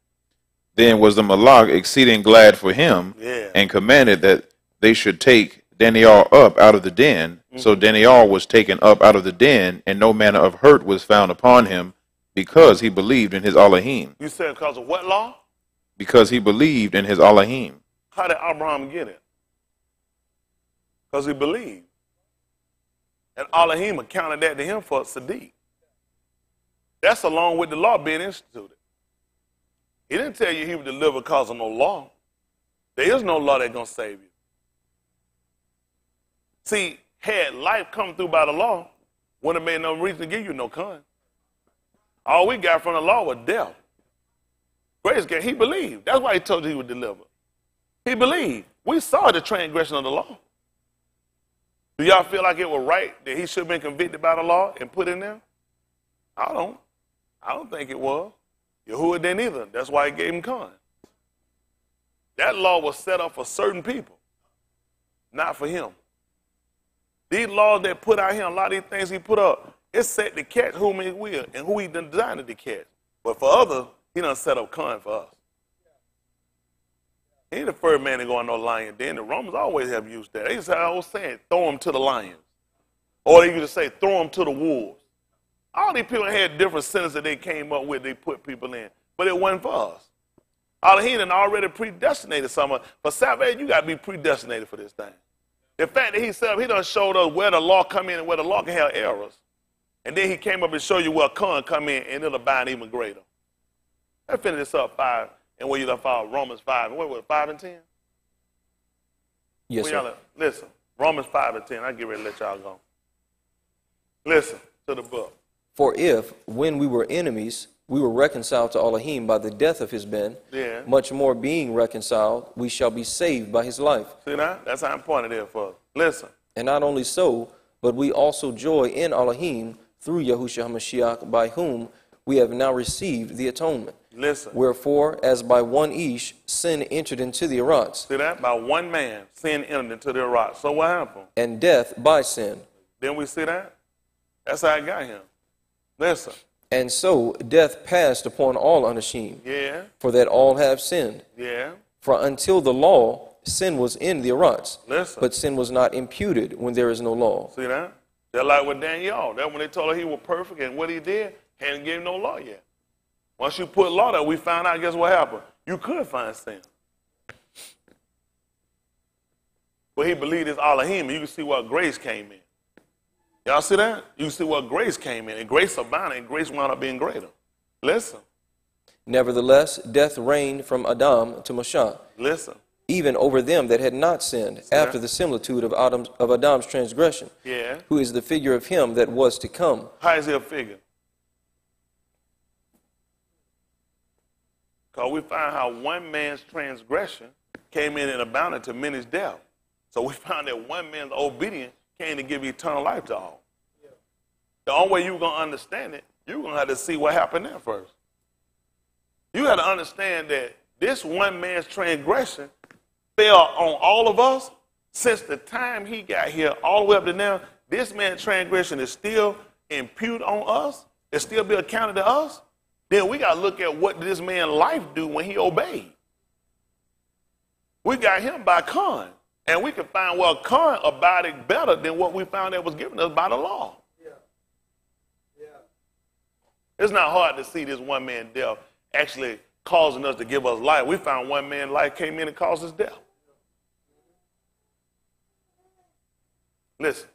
Then was the Malak exceeding glad for him, and commanded that they should take Daniel up out of the den. Mm-hmm. So Daniel was taken up out of the den, and no manner of hurt was found upon him, because he believed in his Elohim. You said because of what law? Because he believed in his Elohim. How did Abraham get it? Because he believed. And Elohim accounted that to him for Sadiq. That's along with the law being instituted. He didn't tell you he would deliver because of no law. There is no law that's going to save you. See, had life come through by the law, wouldn't have made no reason to give you no con. All we got from the law was death. Grace came. He believed. That's why he told you he would deliver. He believed. We saw the transgression of the law. Do y'all feel like it was right that he should have been convicted by the law and put in there? I don't think it was. Yahuwah didn't either. That's why he gave him con. That law was set up for certain people, not for him. These laws that put out here, a lot of these things he put up, it's set to catch whom he will and who he designed it to catch. But for others, he done set up con for us. He ain't the first man to go on no lion den. The Romans always have used that. They used to have old saying, throw him to the lions. Or they used to say, throw him to the wolves. All these people had different sentences that they came up with, they put people in. But it wasn't for us. Elohim done already predestinated someone. For salvation, you got to be predestinated for this thing. The fact that he said, he done showed us where the law come in and where the law can have errors. And then he came up and showed you where con come in and it'll bind even greater. Let's finish this up 5, and where you left off, Romans 5. And what was it, 5 and 10? Yes, sir. Listen, Romans 5 and 10. I get ready to let y'all go. Listen to the book. For if, when we were enemies, we were reconciled to Elohim by the death of his Ben, Yeah. much more being reconciled, we shall be saved by his life. See that? That's how important it is for us. Listen. And not only so, but we also joy in Elohim through Yahushua HaMashiach, by whom we have now received the atonement. Listen. Wherefore, as by one Ish, sin entered into the Arats, See that? By one man, sin entered into the rock. So what happened? and death by sin. Then we see that? That's how I got him. Listen. And so death passed upon all unashamed, Yeah. for that all have sinned. Yeah. For until the law, sin was in the Arats, Listen. but sin was not imputed when there is no law. See that? They're like with Daniel. That when they told her he was perfect and what he did, hadn't given no law yet. Once you put law there, we found out, guess what happened? You could find sin. But he believed it's Elohim, and you can see what grace came in. Y'all see that? You can see what grace came in, and grace abounded, and grace wound up being greater. Listen. Nevertheless, death reigned from Adam to Moshe, Listen. even over them that had not sinned, after the similitude of Adam's transgression, Yeah. who is the figure of him that was to come. How is he a figure? Because we find how one man's transgression came in and abounded to many's death. So we found that one man's obedience came to give eternal life to all. The only way you're going to understand it, you're going to have to see what happened there first. You got to understand that this one man's transgression fell on all of us since the time he got here all the way up to now. This man's transgression is still imputed on us. It still be accounted to us. Then we got to look at what did this man's life do when he obeyed. We got him by con. And we can find, well, con abided better than what we found that was given us by the law. Yeah. Yeah. It's not hard to see this one man death actually causing us to give us life. We found one man life came in and caused us death. Listen.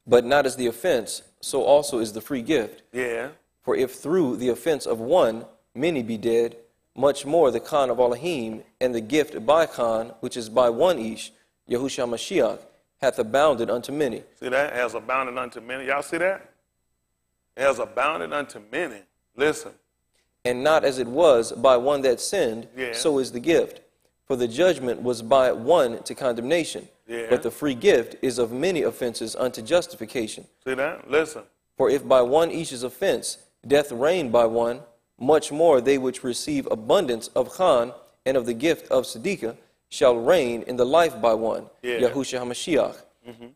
But not as the offense, so also is the free gift. Yeah. For if through the offense of one many be dead, much more the Khan of Elohim and the gift by Khan, which is by one Ish, Yahushua Mashiach, hath abounded unto many. See that? It has abounded unto many. Y'all see that? It has abounded unto many. Listen. And not as it was by one that sinned, Yeah. so is the gift. For the judgment was by one to condemnation, Yeah. but the free gift is of many offenses unto justification. See that? Listen. For if by one Ish's offense death reigned by one, much more they which receive abundance of Khan and of the gift of Siddiqah shall reign in the life by one, Yeah. Yahushua HaMashiach.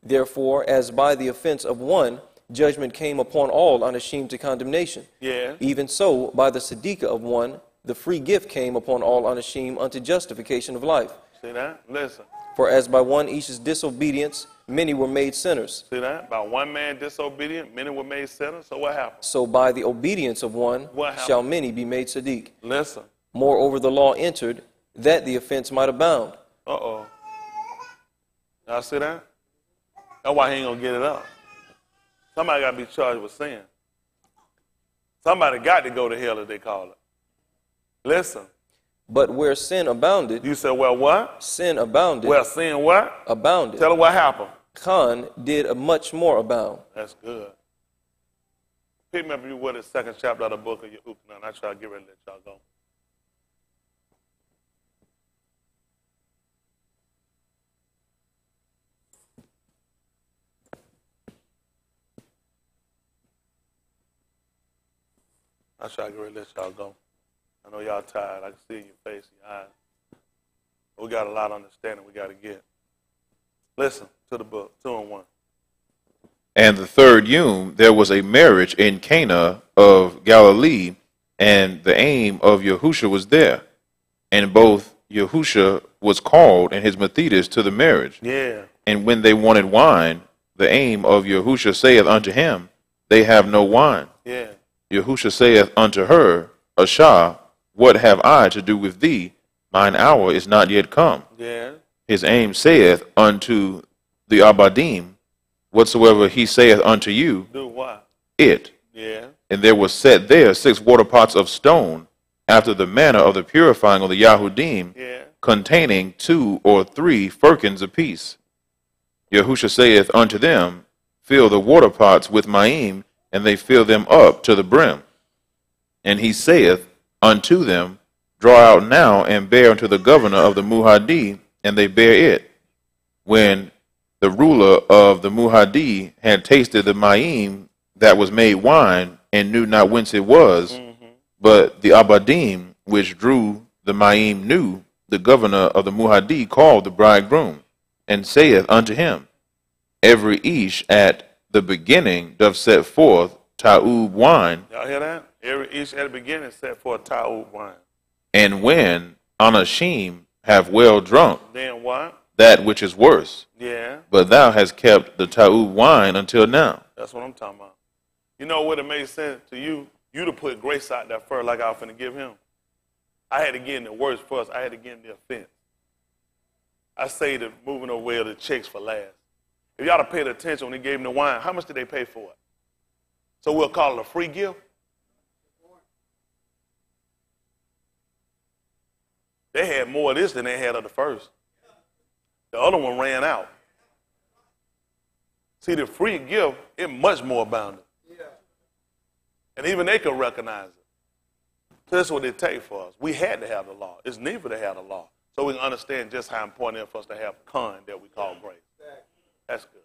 Therefore, as by the offense of one, judgment came upon all unashamed to condemnation. Yeah. Even so, by the Siddiqah of one, the free gift came upon all unashamed unto justification of life. See that? Listen. For as by one Ish's disobedience, many were made sinners. See that? By one man disobedient, many were made sinners. So what happened? So by the obedience of one What happened? shall many be made Siddiq. Listen. Moreover, the law entered, that the offense might abound. Uh-oh. Y'all see that? That's why he ain't going to get it up. Somebody got to be charged with sin. Somebody got to go to hell, as they call it. Listen. But where sin abounded, You said, well, what? sin abounded, Well, sin what? abounded. Tell her what happened. Khan did a much more abound. That's good. Pick me up if you would, the second chapter of the book of Yehukanan. I try to get ready to let y'all go. I try to get ready to let y'all go. I know y'all tired. I can see it in your face, your eyes. We got a lot of understanding we got to get. Listen to the book, 2 and 1. And the third Yom, there was a marriage in Cana of Galilee, and the aim of Yahusha was there. And both Yahusha was called and his Methodist to the marriage. Yeah. And when they wanted wine, the aim of Yahusha saith unto him, they have no wine. Yeah. Yahusha saith unto her, Ashah, what have I to do with thee? Mine hour is not yet come. Yeah. His aim saith unto the Abadim, whatsoever he saith unto you, Do what? it. Yeah. And there was set there 6 water pots of stone, after the manner of the purifying of the Yahudim, Yeah. containing 2 or 3 firkins apiece. Yahusha saith unto them, fill the water pots with Ma'im, and they fill them up to the brim. And he saith unto them, draw out now and bear unto the governor of the Muhadi, and they bear it. When the ruler of the Muhadi had tasted the Ma'im that was made wine, and knew not whence it was, but the Abadim which drew the Ma'im knew, the governor of the Muhadi called the bridegroom, and saith unto him, every ish at the beginning doth set forth ta'ub wine. Y'all hear that? Every ish at the beginning set for a ta'ub wine. And when Anashim have well drunk, Then what? that which is worse. Yeah. But thou hast kept the ta'ub wine until now. That's what I'm talking about. You know what it made sense to you? You to put grace out there first like I was finna give him. I had to get in the worst first. I had to get in the offense. I say the moving away of the checks for last. If y'all have paid attention when he gave him the wine, how much did they pay for it? So we'll call it a free gift? They had more of this than they had of the first. The other one ran out. See, the free gift, it much more abounded. And even they could recognize it. So that's what it takes for us. We had to have the law. It's needful to have the law. So we can understand just how important it is for us to have con that we call grace. That's good.